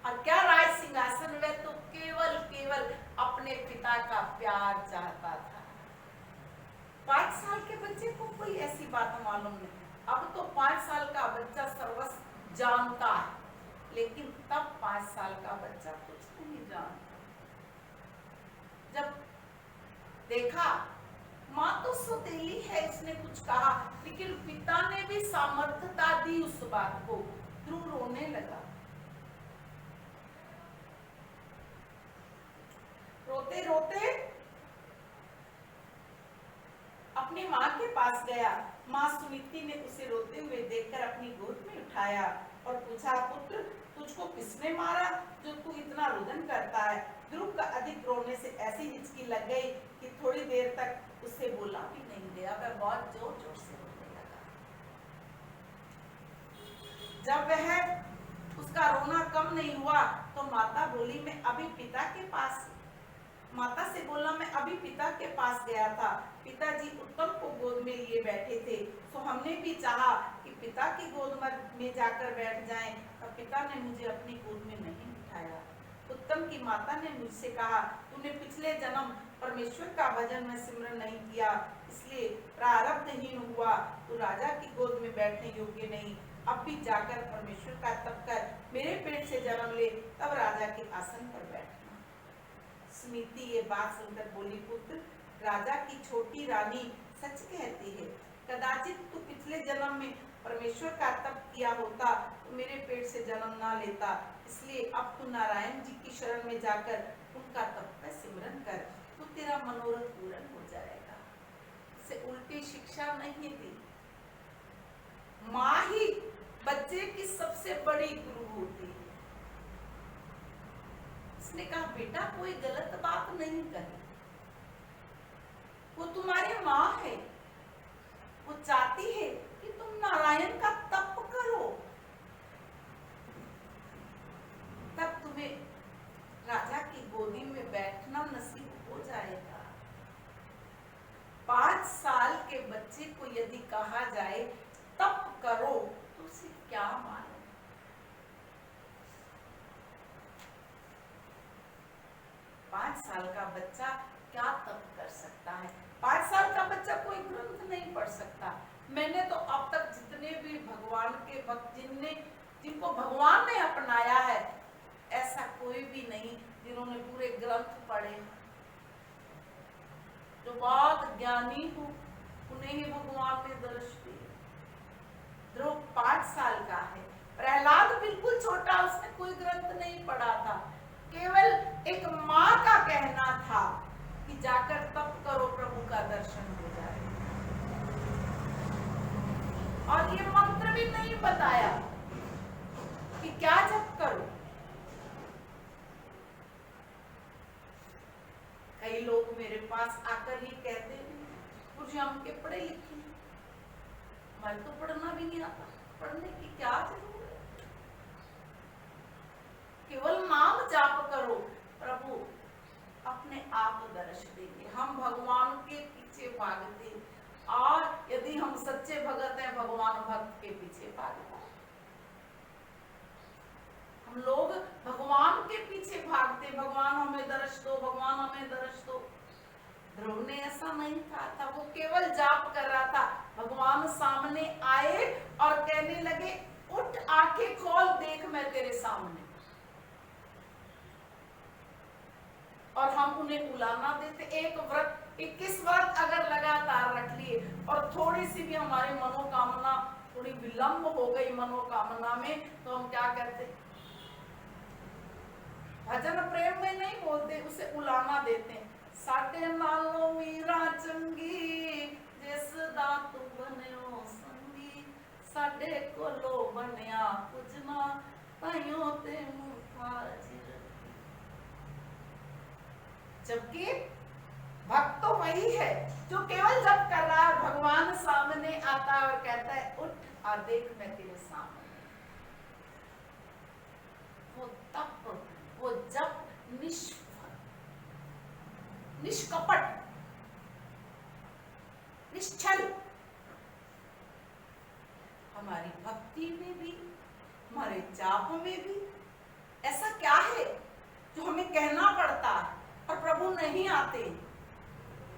और क्या राज सिंहासन, वह तो केवल अपने पिता का प्यार चाहता था। 5 साल के बच्चे को कोई ऐसी बात मालूम नहीं। अब तो 5 साल का बच्चा सर्वस्व जानता है, लेकिन तब 5 साल का बच्चा कुछ नहीं जानता। जब देखा माँ तो सौतेली है, उसने कुछ कहा, लेकिन पिता ने भी सामर्थ्यता दी उस बात को। ध्रुव रोने लगा। रोते रोते अपनी माँ के पास गया। माँ सुनीति ने उसे रोते हुए देखकर अपनी गोद में उठाया और पूछा, पुत्र तुझको किसने मारा जो तू इतना रुदन करता है? ध्रुव का अधिक रोने से ऐसी हिचकी लग गई कि थोड़ी देर तक उससे बोला भी नहीं गया। वह बहुत जोर जोर से रोने लगा। जब वह उसका रोना कम नहीं हुआ तो माता बोली, मैं अभी पिता के पास, माता से बोला, मैं अभी पिता के पास गया था। पिताजी उत्तम को गोद में लिए बैठे थे, तो हमने भी चाहा कि पिता की गोद में जाकर बैठ जाएं, पर पिता ने मुझे अपनी गोद में नहीं बिठाया। उत्तम की माता ने मुझसे कहा, तूने पिछले जन्म परमेश्वर का भजन में सिमरन नहीं किया, इसलिए प्रारब्धहीन हुआ, तू राजा की गोद में बैठने योग्य नहीं। अब भी जाकर परमेश्वर का तप कर, मेरे पेट से जन्म ले, तब राजा के आसन पर बैठना। सुनीति ये बात सुनकर बोली, पुत्र राजा की छोटी रानी सच कहती है। कदाचित तू पिछले जन्म में परमेश्वर का तप किया होता तो मेरे पेट से जन्म ना लेता, इसलिए अब तू नारायण जी की शरण में जाकर उनका तप का सिमरन कर, तो तेरा मनोरथ पूर्ण हो जाएगा। इसे उल्टी शिक्षा नहीं दी। माँ ही बच्चे की सबसे बड़ी गुरु होती है। उसने कहा बेटा कोई गलत बात नहीं कही, वो तुम्हारी माँ है, वो चाहती है कि तुम नारायण का तप करो, तब तुम्हें राजा की गोदी में बैठना नसीब हो जाएगा। 5 साल के बच्चे को यदि कहा जाए तप करो तो उसे क्या मालूम। 5 साल का बच्चा क्या तप कर सकता है? 5 साल का बच्चा कोई ग्रंथ नहीं पढ़ सकता। मैंने तो अब तक जितने भी भगवान के भक्त जिनको भगवान ने अपनाया है, ऐसा कोई भी नहीं जिन्होंने पूरे ग्रंथ पढ़े। जो बहुत ज्ञानी हो उन्हें ही भगवान ने दर्शन दिए। ध्रुव 5 साल का है, प्रहलाद बिल्कुल छोटा, उसने कोई ग्रंथ नहीं पढ़ा था, केवल एक माँ का कहना था कि जाकर तप करो, प्रभु का दर्शन हो जाए। और ये मंत्र भी नहीं बताया कि क्या जप करो। कई लोग मेरे पास आकर ही कहते हैं मुझे हम के पढ़े लिखे, हमारे तो पढ़ना भी नहीं आता, पढ़ने की क्या जरूरत है, केवल नाम जाप करो, प्रभु अपने आप दर्श देंगे। हम भगवान के पीछे भागते, और यदि हम सच्चे भगत हैं भगवान भक्त के पीछे भागता है। हम लोग भगवान के पीछे भागते, भगवान हमें दर्श दो, भगवान हमें दर्श दो। ध्रुव ने ऐसा नहीं कहा था, वो केवल जाप कर रहा था। भगवान सामने आए और कहने लगे उठ, आंखें खोल, देख मैं तेरे सामने। और हम उन्हें बुलाना देते। एक व्रत 21 व्रत अगर लगातार रख लिए और थोड़ी सी भी हमारी मनोकामना थोड़ी विलंब हो गई मनोकामना में, तो हम क्या करते, भजन प्रेम में नहीं बोलते, उसे उलाना देते। साडे नालों मीरा चंगी जिस दा तू बन्यो संगी, साडे कोलो बनया कुछ ना ताइयों ते मुखा चिर। जबकि भक्त तो वही है जो केवल जप कर रहा है, भगवान सामने आता है और कहता है उठ और देख मैं तेरे सामने। वो तप, वो जप निष्कपट, निश्चल। हमारी भक्ति में भी, हमारे जाप में भी ऐसा क्या है जो हमें कहना पड़ता है और प्रभु नहीं आते,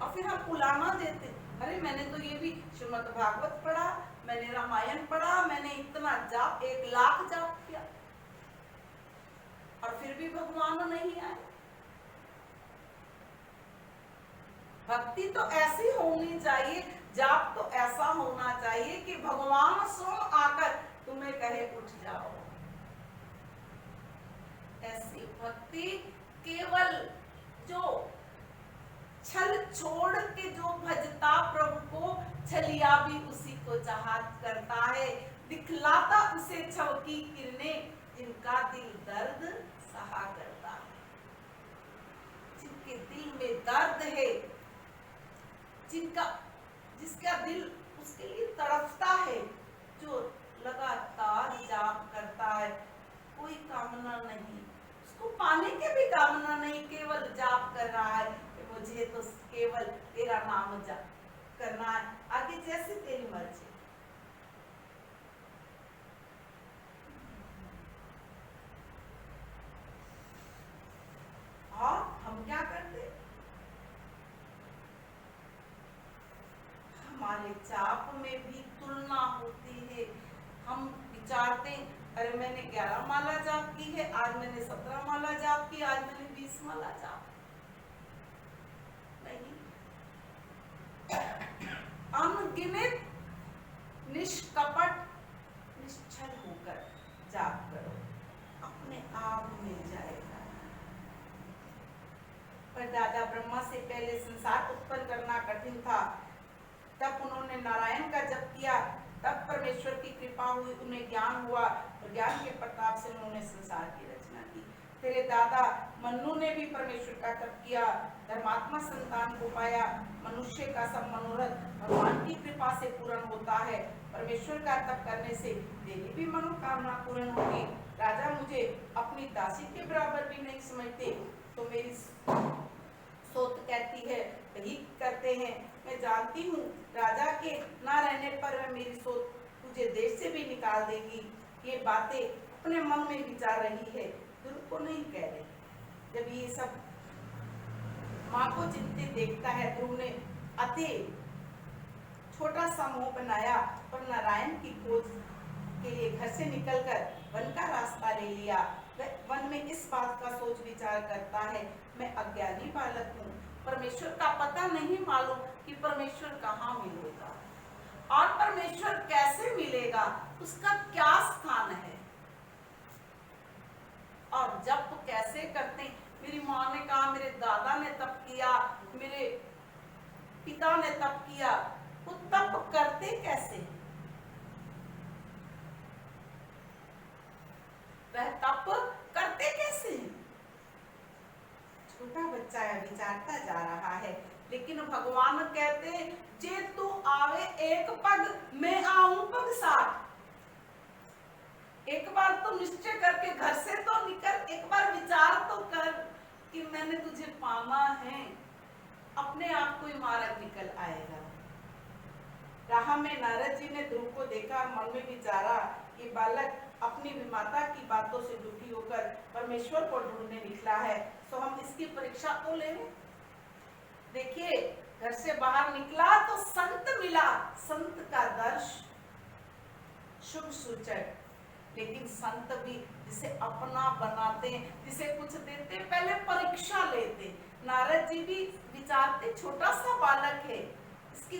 और फिर हम उलाना देते। अरे मैंने तो ये भी श्रीमद् भागवत पढ़ा, मैंने रामायण पढ़ा, मैंने इतना जाप 1 लाख जाप किया, और फिर भी भगवान नहीं आए। भक्ति तो ऐसी होनी चाहिए, जाप तो ऐसा होना चाहिए कि भगवान स्वयं आकर तुम्हें कहे उठ जाओ। ऐसी भक्ति केवल जो छल छोड़ के जो भजता प्रभु को, छलिया भी उसी को चाहत करता है, दिखलाता उसे छव की किरणें, जिनका दिल दर्द सहा करता है। जिनके दिल में दर्द है, जिसका दिल उसके लिए तड़पता है, जो लगातार जाप करता है, कोई कामना नहीं, उसको पाने की भी कामना नहीं, केवल जाप कर रहा है कि मुझे तो केवल तेरा नाम जाप करना है, आगे जैसे तेरी मर्जी। और हम क्या करते, हमारे जाप में भी तुलना होती है। हम विचारते, अरे मैंने 11 माला जाप की है, आज मैंने 17 माला जाप की, आज मैंने 20 माला जाप। नहीं, अनगिनत निष्कपट निश्चल होकर जाप करो, अपने आप मिल जाएगा। पर दादा ब्रह्मा से पहले संसार उत्पन्न करना कठिन था, तब उन्होंने नारायण का जप किया, तब परमेश्वर की कृपा हुई, उन्हें ज्ञान हुआ, और ज्ञान के प्रताप से उन्होंने संसार की रचना की। तेरे दादा मन्नु ने भी परमेश्वर का तप किया, धर्मात्मा संतान को पाया। मनुष्य का सब मनोरथ भगवान की कृपा से पूर्ण होता है। परमेश्वर का तप करने से तेरी भी मनोकामना पूर्ण होगी। राजा मुझे अपनी दासी के बराबर भी नहीं समझते तो मेरी सोत कहती है ठीक करते हैं। मैं जानती हूँ राजा के ना रहने पर वह मेरी सोत तुझे देश से भी निकाल देगी। ये बातें अपने मन में विचार रही है, ध्रुव को नहीं कह रही। जब ये सब माँ को चिंतित देखता है, ध्रुव ने अति छोटा सा मुंह बनाया और नारायण की खोज के लिए घर से निकलकर वन का रास्ता ले लिया। वह वन में इस बात का सोच विचार करता है, मैं अज्ञानी बालक हूँ, परमेश्वर का पता नहीं मालूम कि परमेश्वर कहाँ मिलेगा और परमेश्वर कैसे मिलेगा, उसका क्या स्थान है और जब तो कैसे करते। मेरी माँ ने कहा मेरे दादा ने तप किया, मेरे पिता ने तप किया, वो तप करते कैसे, वह तप करते कैसे। छोटा बच्चा विचारता जा रहा है, लेकिन भगवान कहते जे तू आवे एक पग मैं आऊं पग साथ। एक बार तो निश्चय करके घर से तो निकल, एक बार विचार तो कर कि मैंने तुझे पाना है, अपने आप कोई मार्ग निकल आएगा। राह में नारद जी ने ध्रुव को देखा, मन में विचारा ये बालक अपनी माता की बातों से दुखी होकर परमेश्वर को ढूंढने निकला है, तो हम इसकी परीक्षा तो ले। देखिए घर से बाहर निकला तो संत मिला, संत का दर्श शुभ सूचक, लेकिन संत भी जिसे अपना बनाते, जिसे कुछ देते, पहले परीक्षा लेते। नारद जी भी विचारते छोटा सा बालक है, इसकी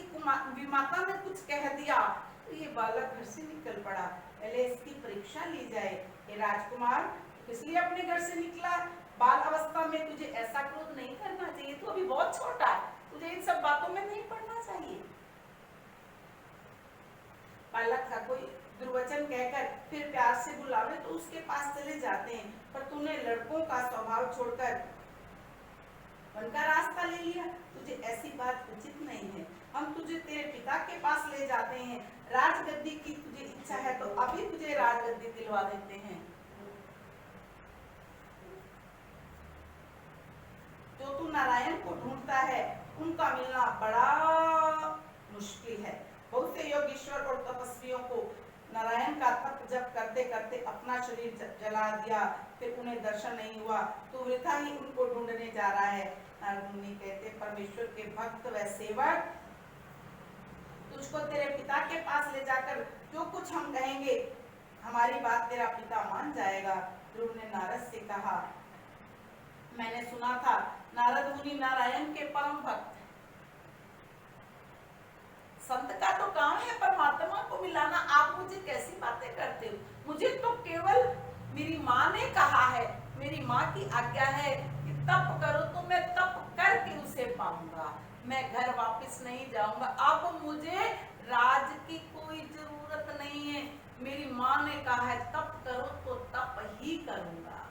विमाता ने कुछ कह दिया तो ये बालक घर से निकल पड़ा, पहले इसकी परीक्षा ली जाए। ये राजकुमार इसलिए अपने घर से निकला, बाल अवस्था में तुझे ऐसा क्रोध नहीं करना चाहिए, तू अभी बहुत छोटा है, तुझे इन सब बातों में नहीं पड़ना चाहिए। बालक का कोई दुर्वचन कहकर फिर प्यार से बुलावे तो उसके पास चले जाते हैं, पर तूने लड़कों का स्वभाव छोड़कर वन का रास्ता ले लिया, तुझे ऐसी बात उचित नहीं है। हम तुझे तेरे पिता के पास ले जाते हैं, राजगद्दी की तुझे इच्छा है तो अभी तुझे राजगद्दी दिलवा देते हैं। जो तू नारायण को ढूंढता है उनका मिलना बड़ा मुश्किल है। बहुत से योगीश्वर और तपस्वियों को नारायण का तप जप करते करते अपना शरीर जला दिया, फिर उन्हें दर्शन नहीं हुआ, तो वृथा ही उनको ढूंढने जा रहा है। नारद मुनि कहते परमेश्वर के भक्त व सेवक, तुझको तेरे पिता के पास ले जाकर जो कुछ हम कहेंगे हमारी बात तेरा पिता मान जाएगा। ध्रुव ने नारद से कहा, मैंने सुना था नारद मुनि नारायण के परम भक्त, संत का तो काम है परमात्मा को मिलाना, आप मुझे कैसी बातें करते हो। मुझे तो केवल मेरी माँ ने कहा है, मेरी माँ की आज्ञा है कि तप करो तो मैं तप करके उसे पाऊंगा, मैं घर वापस नहीं जाऊंगा। अब मुझे राज की कोई जरूरत नहीं है, मेरी माँ ने कहा है तप करो तो तप ही करूंगा।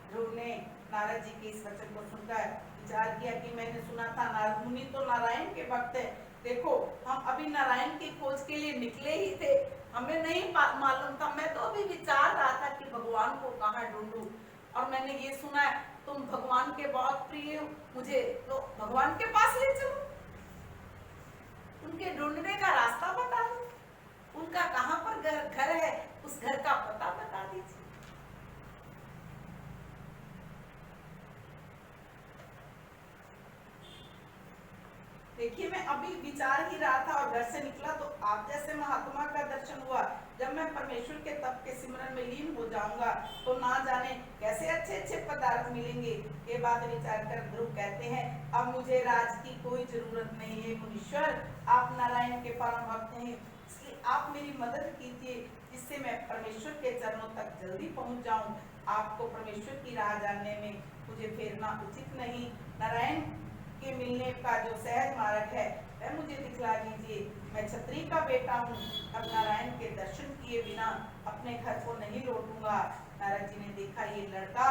ध्रुव ने नारद जी के इस वचन को सुनकर विचार किया कि मैंने सुना था नारद मुनि तो नारायण के भक्त है, देखो हम अभी नारायण की खोज के लिए निकले ही थे, हमें नहीं मालूम था, मैं तो अभी विचार रहा था कि भगवान को कहाँ ढूंढूं, और मैंने ये सुना है तुम भगवान के बहुत प्रिय हो, मुझे तो भगवान के पास ले चलो, उनके ढूंढने का रास्ता बता दो, उनका कहाँ पर घर है उस घर का पता बता दीजिए। देखिए मैं अभी विचार ही रहा था और घर से निकला तो आप जैसे महात्मा का दर्शन हुआ। जब मैं परमेश्वर के तप के सिमरन में लीन हो जाऊंगा तो ना जाने कैसे अच्छे अच्छे पदार्थ मिलेंगे। ये बात विचार कर ध्रुव कहते हैं अब मुझे राज की कोई जरूरत नहीं है मुनीश्वर, आप नारायण के परम भक्त हैं, इसलिए आप मेरी मदद कीजिए जिससे मैं परमेश्वर के चरणों तक जल्दी पहुंच जाऊं। आपको परमेश्वर की राह जानने में मुझे फेरना उचित नहीं। नारायण के मिलने का जो सहज मार्ग है वह मुझे दिखला दीजिए। मैं क्षत्रिय का बेटा हूँ, अब नारायण के दर्शन किए बिना अपने घर को नहीं लौटूंगा। नारद जी ने देखा ये लड़का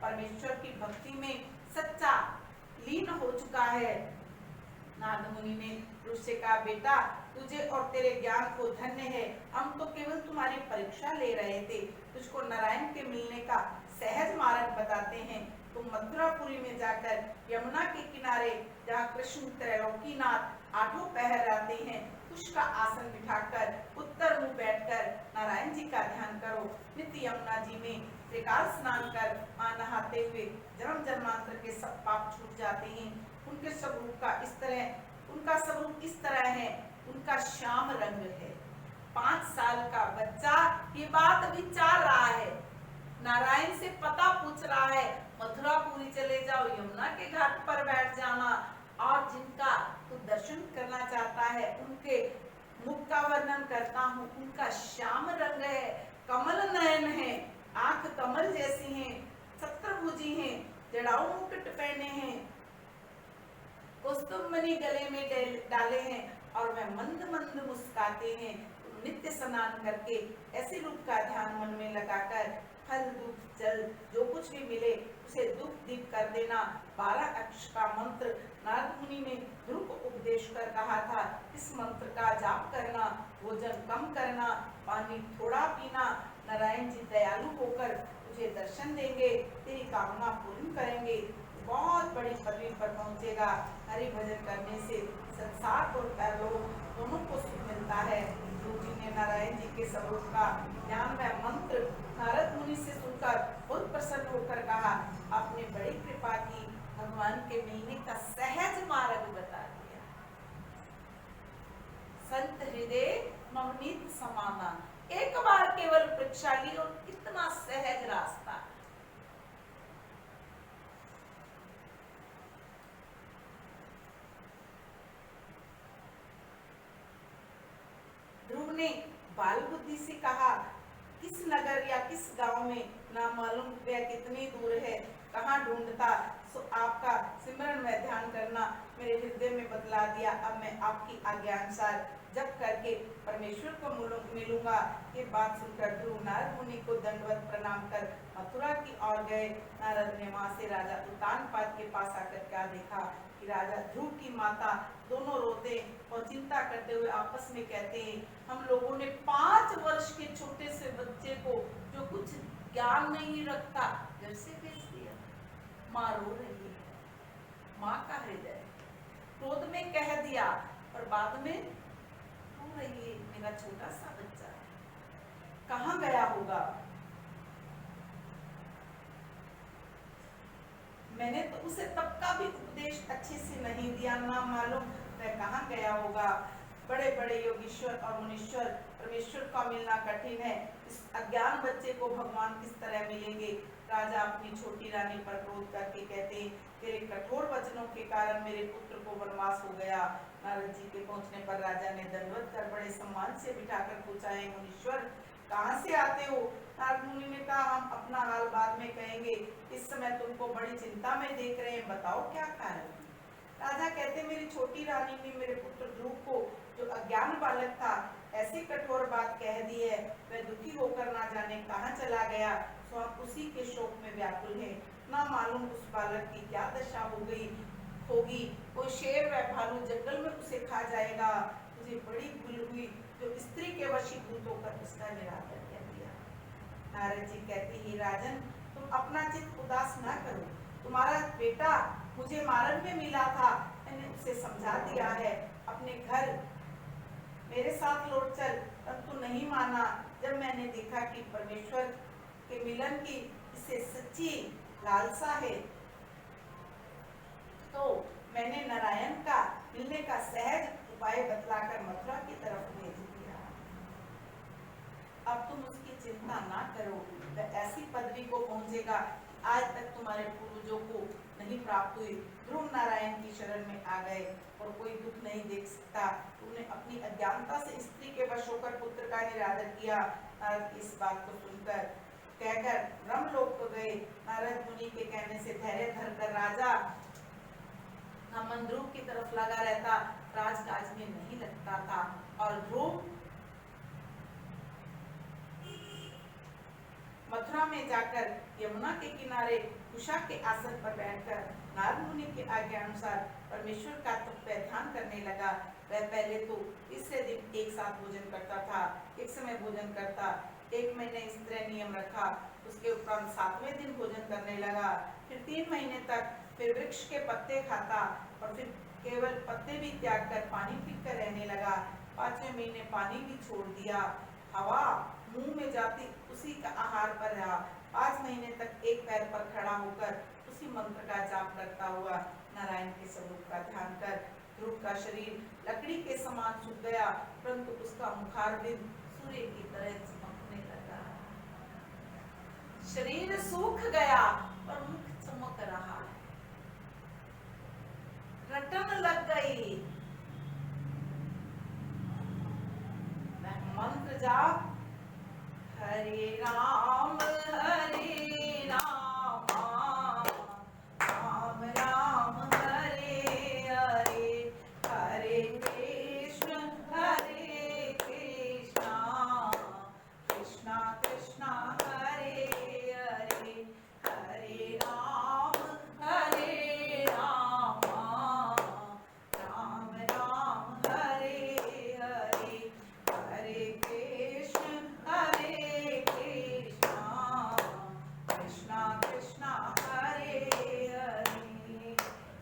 परमेश्वर की भक्ति में सच्चा लीन हो चुका है। नारद मुनि ने उससे कहा, बेटा तुझे और तेरे ज्ञान को धन्य है, हम तो केवल तुम्हारी परीक्षा ले रहे थे। तुझको नारायण के मिलने का सहज मार्ग बताते हैं। तुम मथुरापुरी में जाकर यमुना के किनारे जहाँ कृष्ण त्रैलोकीनाथ आठों पहर रहते हैं, उसका आसन बिठाकर उत्तर मुंह बैठकर नारायण जी का ध्यान करो। नित्य यमुना जी में त्रिकाल स्नान कर वहां नहाते हुए जन्म जन्मांतर के सब पाप छूट जाते हैं। उनके स्वरूप का इस तरह उनका स्वरूप इस तरह है, उनका श्याम रंग है। 5 साल का बच्चा ये बात विचार रहा है, नारायण से पता पूछ रहा है, मथुरापुरी चले जाओ, यमुना के घाट पर बैठ जाना, और जिनका तू दर्शन करना चाहता है उनके मुख का वर्णन करता हूँ। उनका श्याम रंग है, कमल नयन है, आंख कमल जैसी है, छत्रभुजी है, जड़ाऊ मुकुट पहने हैं, कौस्तुभमणि गले में डाले हैं, और वह मंद मंद मुस्काते हैं। नित्य स्नान करके ऐसे रूप का ध्यान मन में लगाकर फल दूध जल जो कुछ भी मिले उसे धूप दीप कर देना। 12 अक्षर का मंत्र नारद मुनि ने ध्रुव को उपदेश कर कहा था। इस मंत्र का जाप करना, भोजन कम करना, पानी थोड़ा पीना, नारायण जी दयालु होकर तुझे दर्शन देंगे, तेरी कामना पूर्ण करेंगे, बहुत बड़ी पदवी पर पहुंचेगा। हरि भजन करने से संसार और परलोक दोनों को सुख मिलता है। गुरु जी ने नारायण जी के स्वरूप का ज्ञान व मंत्र नारद मुनि से सुनकर बहुत प्रसन्न होकर कहा, आपने बड़ी कृपा की, भगवान के मिलने का सहज मार्ग बता दिया। संत हृदय नवनीत समाना, एक बार केवल परीक्षा ली और कितना सहज रास्ता। ध्रुव ने बाल बुद्धि से कहा, किस नगर या किस गांव में ना मालूम वह कितनी दूर है, कहाँ ढूंढता, सो आपका सिमरन में ध्यान करना मेरे हृदय में बतला दिया। अब मैं आपकी आज्ञानुसार जप करके परमेश्वर को मिलूंगा। ये बात सुनकर ध्रुव नारद मुनि को दंडवत प्रणाम कर मथुरा की ओर गए। नारद ने वहां से राजा उत्तानपाद के पास आकर क्या देखा कि राजा ध्रुव की माता दोनों रोते और चिंता करते हुए आपस में कहते हैं, हम लोगों ने 5 वर्ष के छोटे से बच्चे को जो कुछ ज्ञान नहीं रखता घर से भेज दिया। माँ रो रही है, माँ का हृदय क्रोध में कह दिया और बाद में रो रही है, मेरा छोटा सा बच्चा कहाँ गया होगा। मैंने तो उसे तब का भी उपदेश अच्छे से नहीं दिया, ना मालूम वह कहाँ गया होगा। बड़े बड़े योगीश्वर और मुनीश्वर परमेश्वर का मिलना कठिन है, इस अज्ञान बच्चे को भगवान किस तरह मिलेंगे। राजा अपनी छोटी रानी पर क्रोध करके कहते, तेरे कठोर वचनों के कारण मेरे पुत्र को वनवास हो गया। नारद जी के पहुंचने पर राजा ने दंडवत कर बड़े सम्मान से बिठाकर पूछा, है मुनीश्वर कहाँ से आते हो। नारद मुनि ने कहा, हम अपना हाल बाद में कहेंगे, इस समय तुमको बड़ी चिंता में देख रहे हैं, बताओ क्या कारण है। राजा कहते, मेरी छोटी रानी ने मेरे पुत्र ध्रुव को जो अज्ञान बालक था ऐसी कठोर बात कह दी है, वह दुखी होकर ना जाने कहाँ चला गया, सो हम उसी के शोक में व्याकुल हैं। ना मालूम उस बालक की क्या दशा हो गई होगी, कोई शेर व भालू जंगल में उसे खा जाएगा। मुझे बड़ी भूल हुई जो स्त्री के वशीभूत होकर उसका निरादर कर दिया। नारद जी कहते, ही राजन तुम अपना चित्त उदास ना करो, तुम्हारा बेटा मुझे मार्ग में मिला था, मैंने उसे समझा दिया है, अपने घर मेरे साथ लौट चल, परंतु नहीं माना। जब मैंने देखा कि परमेश्वर के मिलन की इसे सच्ची लालसा है, तो मैंने नारायण का मिलने का सहज उपाय बतलाकर मथुरा की तरफ भेज दिया। अब तुम उसकी चिंता ना करो, वह ऐसी पदवी को पहुंचेगा आज तक तुम्हारे पूर्वजों को नहीं प्राप्त हुई। ध्रुव नारायण की शरण में आ गए और कोई दुख नहीं देख सकता। तुमने अपनी अज्ञानता से स्त्री के वश होकर पुत्र का निरादर किया। नारद की इस बात को सुनकर कहकर ब्रह्मलोक को गए। नारद मुनि के कहने से धैर्य धरकर राजा घमंड ध्रुव की तरफ लगा रहता, राजकाज में नहीं लगता था। और ध्रुव मथुरा में जाकर यमुना के किनारे उषा के आसन पर बैठकर नारद मुनि के आज्ञा अनुसार परमेश्वर का तत्व ध्यान करने लगा। वह पहले तो तीसरे दिन एक साथ भोजन करता था, एक समय भोजन करता, 1 महीने इस तरह नियम रखा। उसके उपरांत 7वें दिन भोजन करने लगा, फिर 3 महीने तक फिर वृक्ष के पत्ते खाता और फिर केवल पत्ते भी त्याग कर पानी पीकर रहने लगा। 5वें महीने पानी भी छोड़ दिया, हवा मुंह में जाती उसी का आहार पर रहा। 5 महीने तक एक पैर पर खड़ा होकर उसी मंत्र का जाप करता हुआ नारायण के स्वरूप का ध्यान कर ध्रुव का शरीर लकड़ी के समान सूख गया, परंतु उसका मुखारविंद सूर्य की तरह चमकने लगा। शरीर सूख गया और मुख चमक रहा है, रटन लग गई। मंत्र जाप हरे राम राम राम हरे हरे, हरे कृष्ण कृष्ण कृष्ण हरे हरे, हरे राम राम राम हरे हरे, हरे कृष्ण कृष्ण कृष्ण हरे हरे।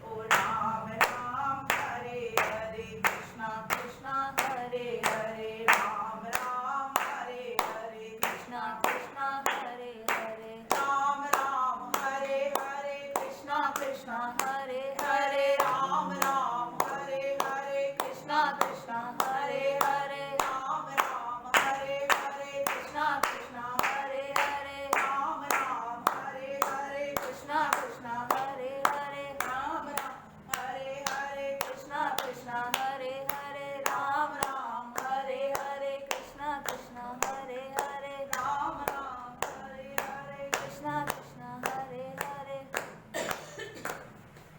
ओ राम राम हरे हरे, कृष्ण कृष्ण हरे हरे, राम राम हरे हरे, कृष्ण कृष्ण हरे हरे, राम राम हरे हरे, कृष्ण कृष्ण हरे हरे, राम राम हरे हरे, कृष्ण कृष्ण हरे हरे, राम राम हरे हरे, कृष्ण कृष्ण हरे हरे, राम राम हरे हरे, कृष्ण कृष्ण हरे हरे, राम राम हरे हरे, कृष्ण कृष्ण हरे हरे, राम राम हरे हरे, कृष्ण कृष्ण हरे हरे, राम राम हरे हरे, कृष्ण कृष्ण हरे हरे।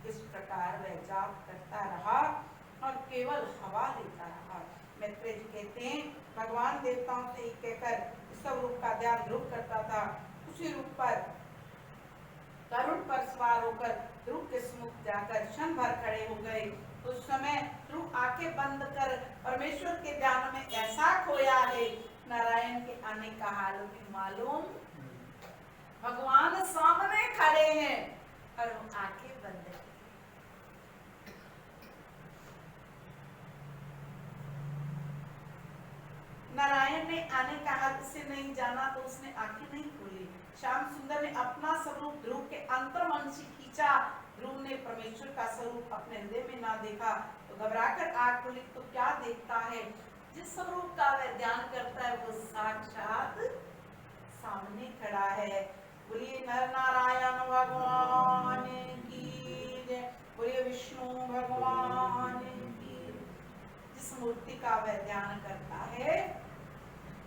इस प्रकार वह जाप करता रहा और केवल हवा लेता रहा। मैत्रेय जी कहते हैं, भगवान देवताओं से ही कहकर स्वरूप का ध्यान ध्रुव करता था। उसी रूप पर गरुड़ पर सवार होकर ध्रुव के सम्मुख जाकर क्षण भर खड़े हो गए। उस समय ध्रुव आंखें बंद कर परमेश्वर के ध्यान में ऐसा खोया है, नारायण के आने का हाल भी मालूम। भगवान सामने खड़े हैं और वो आंखें बंद है। नारायण ने आने का हाल उसे नहीं जाना तो उसने आंखें नहीं खोली। श्याम सुंदर ने अपना स्वरूप ध्रुव के अंतर्मन से खींचा। ध्रुव ने परमेश्वर का स्वरूप अपने हृदय में ना देखा तो घबराकर आंख खोली तो क्या देखता है, जिस स्वरूप का वह ध्यान करता है वो साक्षात सामने खड़ा है। बोलिए नर नारायण भगवान की जय, बोलिए विष्णु भगवान की। जिस मूर्ति का वह ध्यान करता है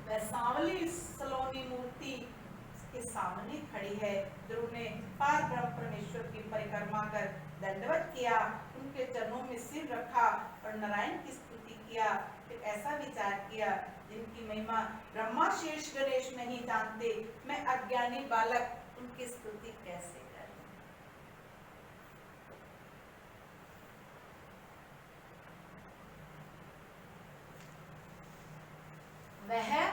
वह सांवली सलोनी मूर्ति उसके सामने खड़ी है। ध्रुव ने पार ब्रह्म परमेश्वर की परिक्रमा कर दंडवत किया, उनके चरणों में सिर रखा और नारायण की स्तुति किया। फिर ऐसा विचार किया, जिनकी महिमा ब्रह्मा शेष गणेश नहीं जानते, मैं अज्ञानी बालक उनकी स्तुति कैसे करूं। वह